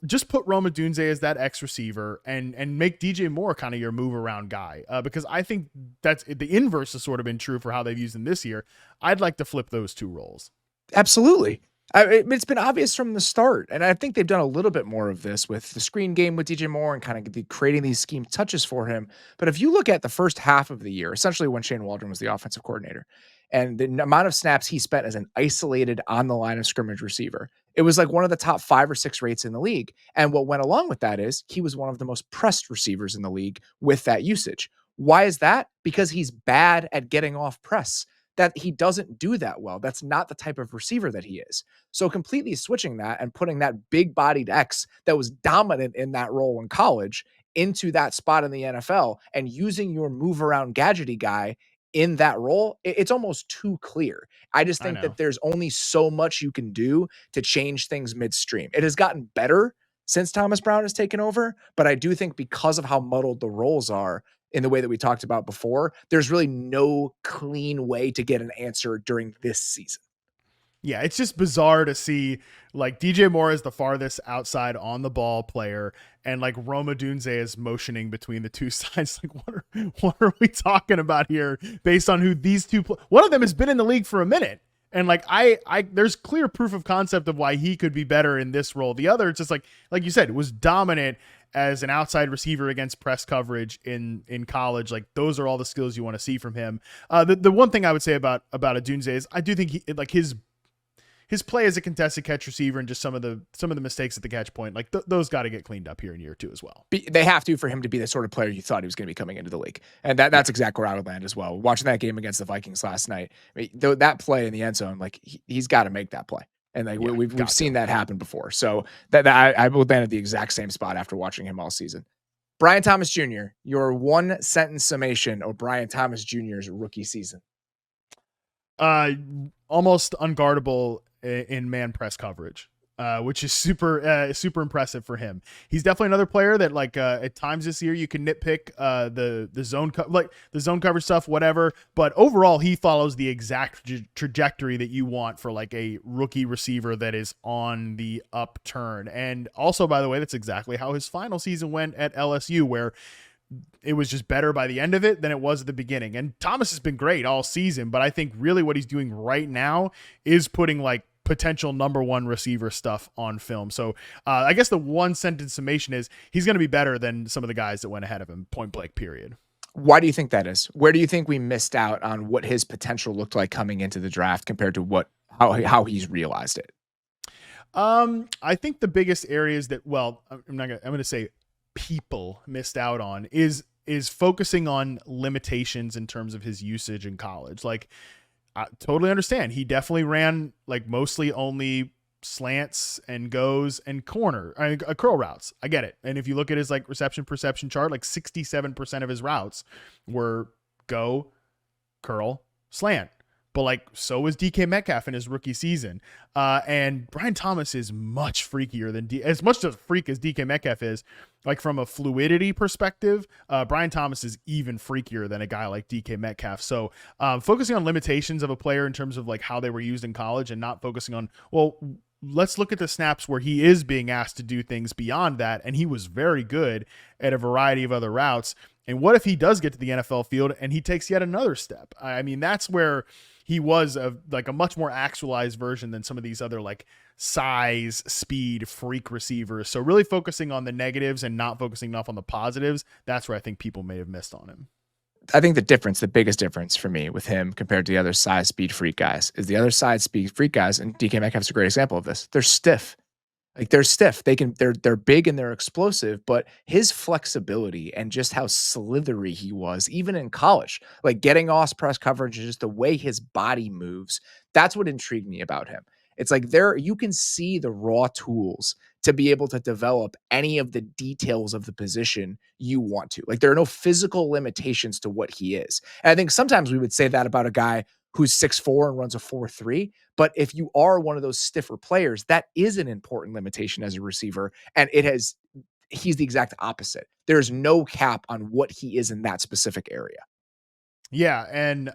just put Rome Odunze as that X receiver and make DJ Moore kind of your move around guy, because I think that's the inverse has sort of been true for how they've used him this year. I'd like to flip those two roles. Absolutely. It's been obvious from the start, and I think they've done a little bit more of this with the screen game with DJ Moore and kind of creating these scheme touches for him. But if you look at the first half of the year, essentially when Shane Waldron was the offensive coordinator, and the amount of snaps he spent as an isolated on the line of scrimmage receiver, it was like one of the top 5 or 6 rates in the league. And what went along with that is he was one of the most pressed receivers in the league with that usage. Why is that? Because he's bad at getting off press. That he doesn't do that well. That's not the type of receiver that he is. So completely switching that and putting that big bodied X that was dominant in that role in college into that spot in the NFL and using your move around gadgety guy in that role, it's almost too clear. I just think that there's only so much you can do to change things midstream. It has gotten better since Thomas Brown has taken over, but I do think because of how muddled the roles are, in the way that we talked about before, there's really no clean way to get an answer during this season. Yeah, it's just bizarre to see like DJ Moore is the farthest outside on the ball player, and like Rome Odunze is motioning between the two sides. Like, what are we talking about here? Based on who these two, one of them has been in the league for a minute, and like there's clear proof of concept of why he could be better in this role. The other, it's just like you said, was dominant as an outside receiver against press coverage in college. Like those are all the skills you want to see from him. The one thing I would say about Odunze is I do think his play as a contested catch receiver and just some of the mistakes at the catch point, like those got to get cleaned up here in year 2 as well. They have to for him to be the sort of player you thought he was going to be coming into the league. And that's exactly where I would land as well. Watching that game against the Vikings last night, that play in the end zone, like he's got to make that play. And like we've seen that happen before. So that I would land at the exact same spot after watching him all season. Brian Thomas Jr., your 1 sentence summation of Brian Thomas Jr.'s rookie season. Almost unguardable in man press coverage, which is super impressive for him. He's definitely another player that like at times this year you can nitpick the zone the zone coverage stuff, whatever. But overall, he follows the exact trajectory that you want for like a rookie receiver that is on the upturn. And also, by the way, that's exactly how his final season went at LSU, where it was just better by the end of it than it was at the beginning. And Thomas has been great all season, but I think really what he's doing right now is putting like potential number 1 receiver stuff on film. So I guess the 1 sentence summation is he's going to be better than some of the guys that went ahead of him, point blank, period. Why do you think that is? Where do you think we missed out on what his potential looked like coming into the draft compared to how he's realized it? I think the biggest areas that, I'm going to say people missed out on is focusing on limitations in terms of his usage in college. Like, I totally understand. He definitely ran like mostly only slants and goes and curl routes. I get it. And if you look at his like reception perception chart, like 67% of his routes were go, curl, slant. But like, so was DK Metcalf in his rookie season. And Brian Thomas is much freakier than as much of a freak as DK Metcalf is. Like from a fluidity perspective, Brian Thomas is even freakier than a guy like DK Metcalf. So focusing on limitations of a player in terms of like how they were used in college and not focusing on, well, let's look at the snaps where he is being asked to do things beyond that. And he was very good at a variety of other routes. And what if he does get to the NFL field and he takes yet another step? I mean, that's where he was a much more actualized version than some of these other like size, speed, freak receivers. So really focusing on the negatives and not focusing enough on the positives. That's where I think people may have missed on him. I think the biggest difference for me with him compared to the other size, speed, freak guys is the other side speed freak guys. And DK Metcalf's a great example of this. They're stiff. Like they're stiff. They're big and they're explosive, but his flexibility and just how slithery he was, even in college, like getting off press coverage and just the way his body moves. That's what intrigued me about him. It's like you can see the raw tools to be able to develop any of the details of the position you want to. Like there are no physical limitations to what he is. And I think sometimes we would say that about a guy who's 6'4" and runs a 4.3. But if you are one of those stiffer players, that is an important limitation as a receiver. And he's the exact opposite. There's no cap on what he is in that specific area. Yeah. And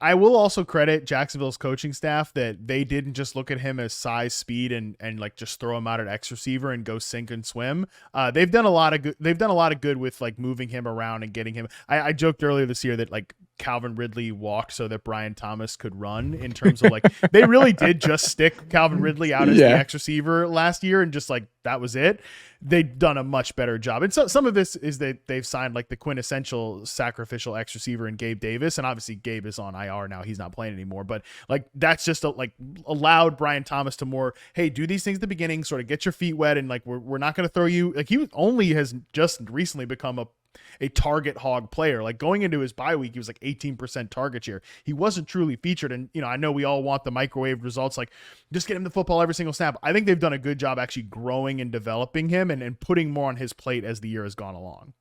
I will also credit Jacksonville's coaching staff that they didn't just look at him as size, speed, and like just throw him out at X receiver and go sink and swim. They've done a lot of good. They've done a lot of good with like moving him around and getting him. I joked earlier this year that like Calvin Ridley walked so that Brian Thomas could run, in terms of like they really did just stick Calvin Ridley out as the X receiver last year and just like that was it. They've done a much better job. And so some of this is that they've signed like the quintessential sacrificial X receiver in Gabe Davis. And obviously Gabe is on IR now. He's not playing anymore, but like, that's just like allowed Brian Thomas to more, hey, do these things at the beginning, sort of get your feet wet. And like, we're not going to throw you, like he only has just recently become a target hog player. Like going into his bye week, he was like 18% target share. He wasn't truly featured. And, I know we all want the microwave results, like just get him the football every single snap. I think they've done a good job actually growing and developing him and putting more on his plate as the year has gone along.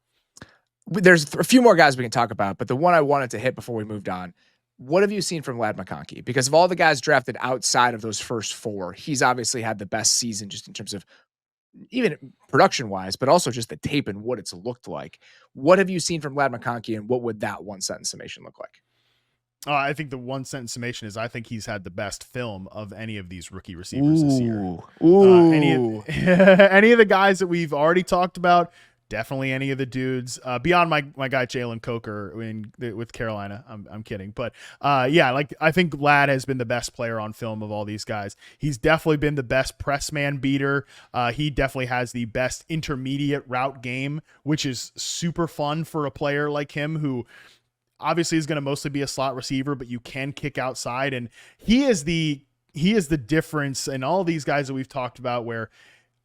There's a few more guys we can talk about, but the one I wanted to hit before we moved on, what have you seen from Ladd McConkey? Because of all the guys drafted outside of those first four, he's obviously had the best season just in terms of even production wise, but also just the tape and what it's looked like. What have you seen from Ladd McConkey, and what would that one sentence summation look like? I think the one sentence summation is I think he's had the best film of any of these rookie receivers this year. Any of the guys that we've already talked about, definitely any of the dudes beyond my guy Jalen Coker with Carolina. I'm kidding, but like I think Ladd has been the best player on film of all these guys. He's definitely been the best press man beater. He definitely has the best intermediate route game, which is super fun for a player like him who obviously is going to mostly be a slot receiver, but you can kick outside, and he is the difference in all these guys that we've talked about where,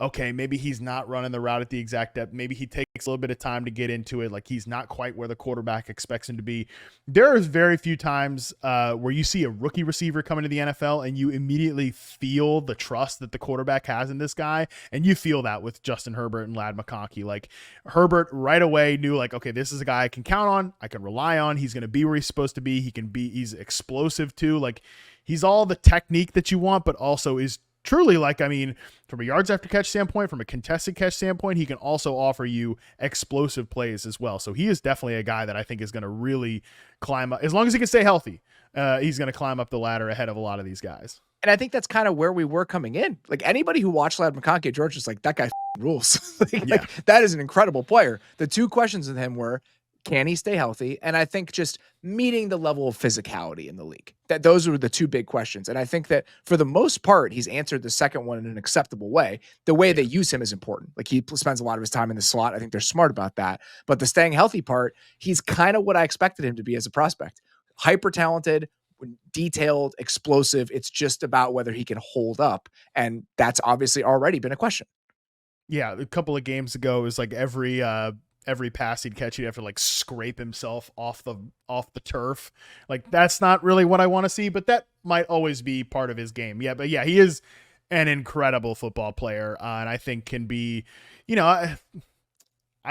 okay, maybe he's not running the route at the exact depth. Maybe he takes a little bit of time to get into it. Like he's not quite where the quarterback expects him to be. There is very few times where you see a rookie receiver come into the NFL and you immediately feel the trust that the quarterback has in this guy. And you feel that with Justin Herbert and Ladd McConkey. Like Herbert right away knew like, okay, this is a guy I can count on. I can rely on. He's going to be where he's supposed to be. He's explosive too. Like he's all the technique that you want, but also is truly, like, I mean, from a yards after catch standpoint, from a contested catch standpoint, he can also offer you explosive plays as well. So he is definitely a guy that I think is going to really climb up. As long as he can stay healthy, he's going to climb up the ladder ahead of a lot of these guys. And I think that's kind of where we were coming in. Like anybody who watched Ladd McConkey, George was like, that guy rules. like, that is an incredible player. The two questions with him were, can he stay healthy? And I think just meeting the level of physicality in the league. Those were the two big questions. And I think that for the most part, he's answered the second one in an acceptable way. The way they use him is important. Like he spends a lot of his time in the slot. I think they're smart about that. But the staying healthy part, he's kind of what I expected him to be as a prospect. Hyper talented, detailed, explosive. It's just about whether he can hold up. And that's obviously already been a question. Yeah, a couple of games ago, it was like every pass he'd catch, he'd have to like scrape himself off the turf. Like that's not really what I want to see, but that might always be part of his game. Yeah. But yeah, he is an incredible football player. And I think can be, I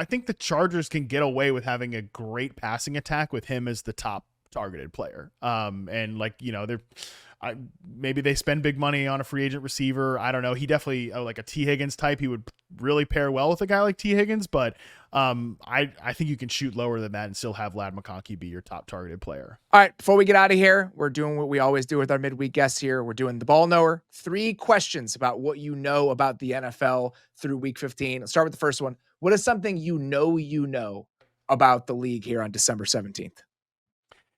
think the Chargers can get away with having a great passing attack with him as the top targeted player. And like, maybe they spend big money on a free agent receiver. I don't know. He definitely like a T Higgins type. He would really pair well with a guy like T Higgins, but I think you can shoot lower than that and still have Ladd McConkey be your top targeted player. All right. Before we get out of here, we're doing what we always do with our midweek guests here. We're doing the ball knower. 3 questions about what you know about the NFL through week 15. Let's start with the first one. What is something you know about the league here on December 17th?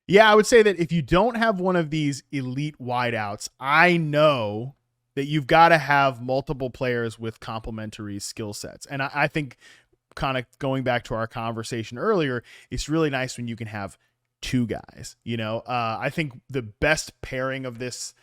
Yeah, I would say that if you don't have one of these elite wideouts, I know that you've got to have multiple players with complementary skill sets. And I think kind of going back to our conversation earlier, it's really nice when you can have 2 guys. I think the best pairing of this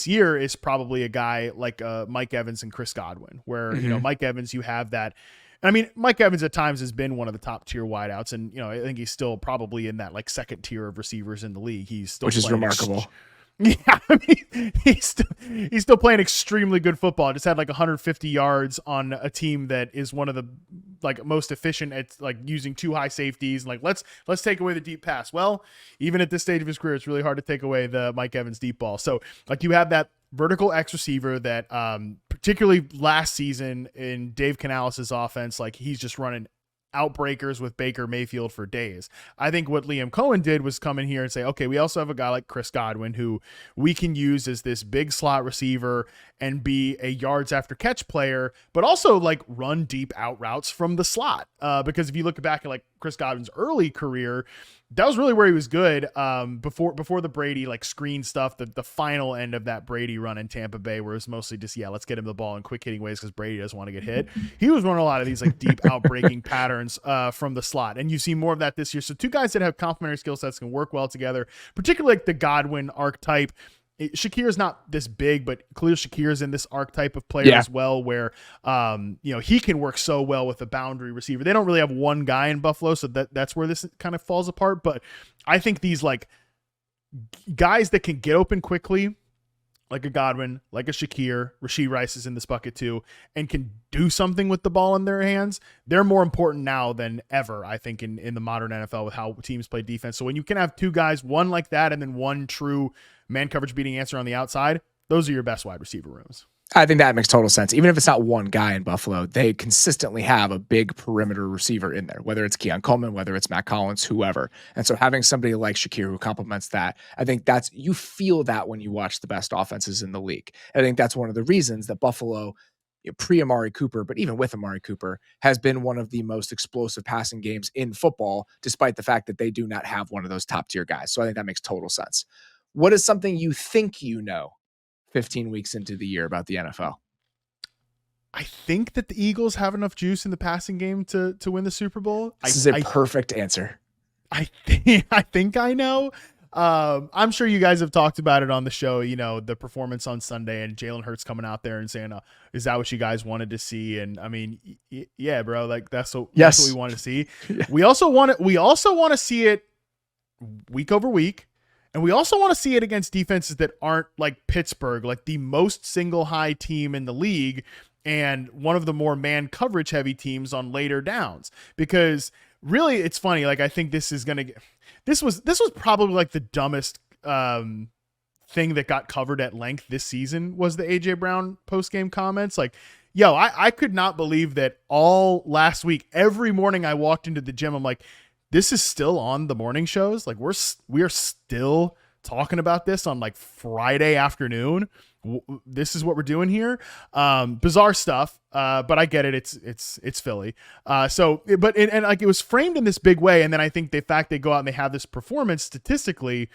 year is probably a guy like Mike Evans and Chris Godwin, where, Mike Evans, you have that. I mean, Mike Evans at times has been one of the top tier wideouts, and I think he's still probably in that like second tier of receivers in the league. He's still, which is remarkable. Yeah, I mean, he's still playing extremely good football. Just had like 150 yards on a team that is one of the like most efficient at like using 2 high safeties. And like let's take away the deep pass. Well, even at this stage of his career, it's really hard to take away the Mike Evans deep ball. So like you have that vertical X receiver that particularly last season in Dave Canales' offense, like he's just running outbreakers with Baker Mayfield for days. I think what Liam Cohen did was come in here and say, okay, we also have a guy like Chris Godwin who we can use as this big slot receiver and be a yards after catch player, but also like run deep out routes from the slot. Because if you look back at like Chris Godwin's early career, that was really where he was good before the Brady like screen stuff, the final end of that Brady run in Tampa Bay, where it was mostly just, let's get him the ball in quick hitting ways because Brady doesn't want to get hit. He was running a lot of these like deep outbreaking patterns from the slot, and you see more of that this year. So two guys that have complementary skill sets can work well together, particularly like the Godwin archetype. Shakir's not this big, but clearly Shakir's in this archetype of player as well, where he can work so well with a boundary receiver. They don't really have one guy in Buffalo, so that's where this kind of falls apart. But I think these like guys that can get open quickly, like a Godwin, like a Shakir, Rashee Rice is in this bucket too, and can do something with the ball in their hands, they're more important now than ever, I think, in the modern NFL with how teams play defense. So when you can have two guys, one like that, and then one true man coverage beating answer on the outside, those are your best wide receiver rooms. I think that makes total sense. Even if it's not one guy in Buffalo, they consistently have a big perimeter receiver in there, whether it's Keon Coleman, whether it's Matt Collins, whoever. And so having somebody like Shakir who complements that, I think you feel that when you watch the best offenses in the league. I think that's one of the reasons that Buffalo, pre-Amari Cooper, but even with Amari Cooper, has been one of the most explosive passing games in football, despite the fact that they do not have one of those top tier guys. So I think that makes total sense. What is something you think 15 weeks into the year about the NFL? I think that the Eagles have enough juice in the passing game to win the Super Bowl. This is a perfect answer. I think I know. I'm sure you guys have talked about it on the show, the performance on Sunday and Jalen Hurts coming out there and saying, is that what you guys wanted to see? And I mean, yeah, bro, like that's what we want to see. Yeah. We also want to see it week over week. And we also want to see it against defenses that aren't like Pittsburgh, like the most single high team in the league and one of the more man coverage heavy teams on later downs. Because really, it's funny. Like, I think this is going to get, this was probably like the dumbest thing that got covered at length this season was the AJ Brown post-game comments. Like, I could not believe that all last week, every morning I walked into the gym, I'm like, this is still on the morning shows. Like we are still talking about this on like Friday afternoon. This is what we're doing here. Bizarre stuff. But I get it. It's Philly. And like it was framed in this big way. And then I think the fact they go out and they have this performance statistically,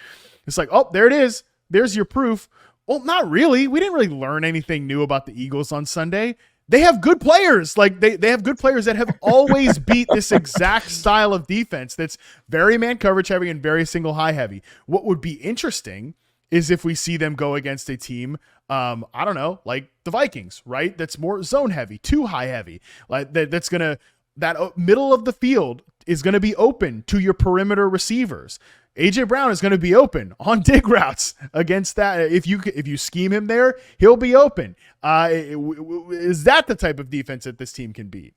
it's like, oh, there it is. There's your proof. Well, not really. We didn't really learn anything new about the Eagles on Sunday. They have good players. Like they have good players that have always beat this exact style of defense that's very man coverage heavy and very single high heavy. What would be interesting is if we see them go against a team, I don't know, like the Vikings, right? That's more zone heavy, too high heavy. Like that middle of the field is going to be open to your perimeter receivers. AJ Brown is going to be open on dig routes against that. If you scheme him there, he'll be open. Is that the type of defense that this team can beat?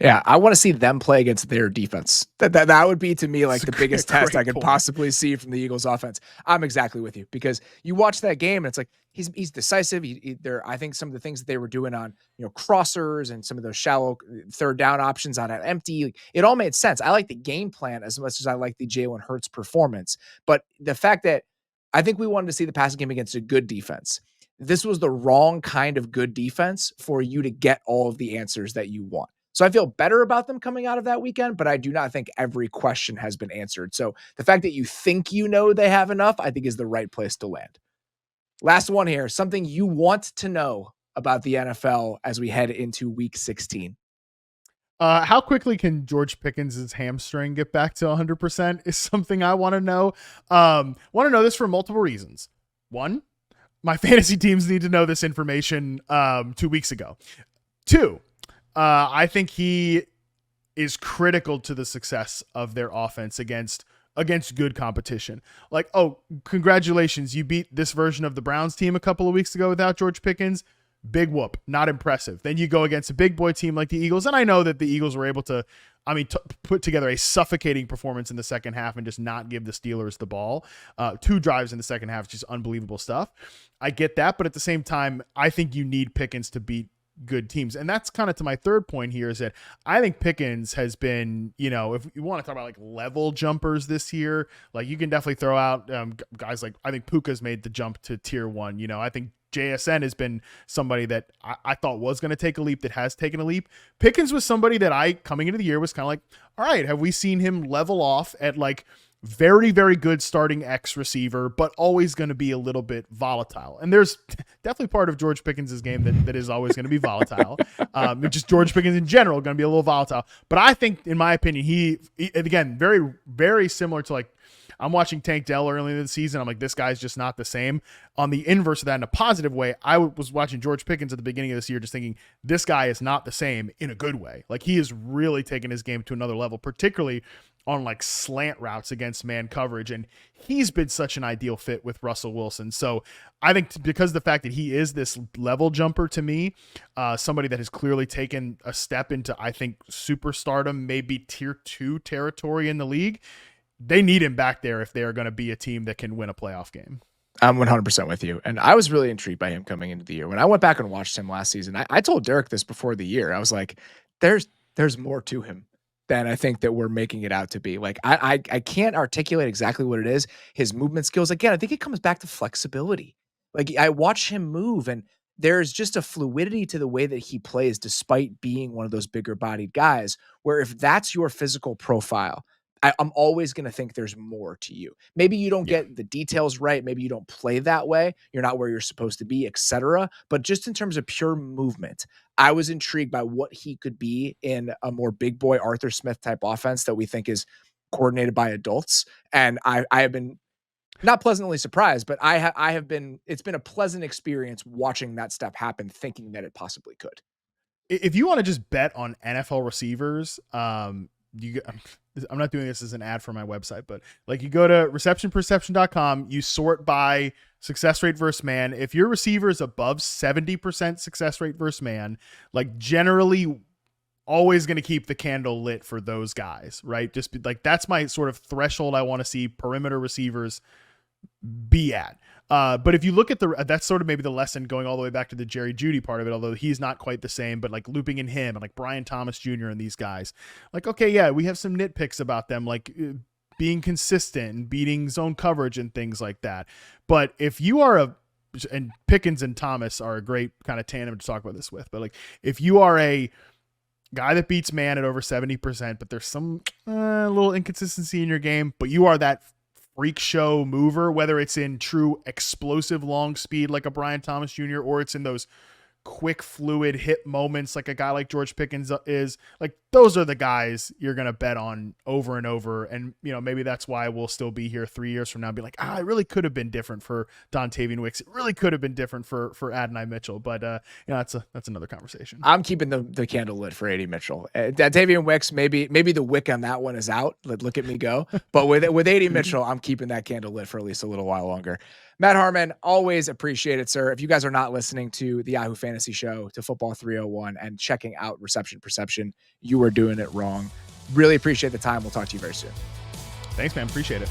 Yeah, I want to see them play against their defense. That would be to me like the biggest test I could possibly see from the Eagles offense. I'm exactly with you because you watch that game and it's like he's decisive. I think some of the things that they were doing on crossers and some of those shallow third down options on an empty, it all made sense. I like the game plan as much as I like the Jalen Hurts performance, but the fact that I think we wanted to see the passing game against a good defense. This was the wrong kind of good defense for you to get all of the answers that you want. So I feel better about them coming out of that weekend, but I do not think every question has been answered. So the fact that you think they have enough, I think is the right place to land. Last one here, something you want to know about the NFL as we head into week 16. How quickly can George Pickens' hamstring get back to 100% is something I want to know. Want to know this for multiple reasons. One, my fantasy teams need to know this information 2 weeks ago. Two, I think he is critical to the success of their offense against good competition. Like, oh, congratulations, you beat this version of the Browns team a couple of weeks ago without George Pickens. Big whoop, not impressive. Then you go against a big boy team like the Eagles, and I know that the Eagles were able to, put together a suffocating performance in the second half and just not give the Steelers the ball. 2 drives in the second half, just unbelievable stuff. I get that, but at the same time, I think you need Pickens to beat good teams. And that's kind of to my third point here, is that I think Pickens has been, if you want to talk about like level jumpers this year, like you can definitely throw out guys like, I think Puka's made the jump to tier 1. I think JSN has been somebody that I thought was going to take a leap, that has taken a leap. Pickens was somebody that I, coming into the year, was kind of like, all right, have we seen him level off at like very, very good starting X receiver, but always going to be a little bit volatile. And there's definitely part of George Pickens' game that is always going to be volatile. Just George Pickens in general going to be a little volatile. But I think, in my opinion, he again, very, very similar to like, I'm watching Tank Dell early in the season. I'm like, this guy's just not the same. On the inverse of that, in a positive way, I was watching George Pickens at the beginning of this year just thinking, this guy is not the same in a good way. Like, he has really taken his game to another level, particularly on like slant routes against man coverage. And he's been such an ideal fit with Russell Wilson. So I think because of the fact that he is this level jumper to me, somebody that has clearly taken a step into, I think, superstardom, maybe tier 2 territory in the league, they need him back there if they're going to be a team that can win a playoff game. I'm 100% with you. And I was really intrigued by him coming into the year. When I went back and watched him last season, I told Derek this before the year. I was like, there's more to him than I think that we're making it out to be. Like, I can't articulate exactly what it is. His movement skills, again, I think it comes back to flexibility. Like, I watch him move, and there's just a fluidity to the way that he plays, despite being one of those bigger bodied guys, where if that's your physical profile, I'm always going to think there's more to you. Maybe you don't get the details right. Maybe you don't play that way. You're not where you're supposed to be, etc. But just in terms of pure movement, I was intrigued by what he could be in a more big boy Arthur Smith type offense that we think is coordinated by adults. And I have been not pleasantly surprised, but I have been, it's been a pleasant experience watching that step happen, thinking that it possibly could. If you want to just bet on NFL receivers, I'm not doing this as an ad for my website, but like, you go to receptionperception.com, you sort by success rate versus man. If your receiver is above 70% success rate versus man, like, generally always going to keep the candle lit for those guys, right? Just like, that's my sort of threshold I want to see perimeter receivers be at. But if you look at that's sort of maybe the lesson going all the way back to the Jerry Jeudy part of it, although he's not quite the same, but like looping in him and like Brian Thomas Jr. and these guys, like, okay, yeah, we have some nitpicks about them, like being consistent and beating zone coverage and things like that. But if you are and Pickens and Thomas are a great kind of tandem to talk about this with, but like, if you are a guy that beats man at over 70%, but there's some little inconsistency in your game, but you are that freak show mover, whether it's in true explosive long speed like a Brian Thomas Jr., or it's in those quick fluid hit moments like a guy like George Pickens is, like, those are the guys you're going to bet on over and over. And, maybe that's why we'll still be here 3 years from now and be like, it really could have been different for Dontavian Wicks. It really could have been different for Adonai Mitchell. But, that's another conversation. I'm keeping the candle lit for AD Mitchell. Dontavian Wicks, maybe the wick on that one is out. Look at me go. But with AD Mitchell, I'm keeping that candle lit for at least a little while longer. Matt Harmon, always appreciate it, sir. If you guys are not listening to the Yahoo Fantasy Show, to Football 301, and checking out Reception Perception, you are doing it wrong. Really appreciate the time. We'll talk to you very soon. Thanks, man. Appreciate it.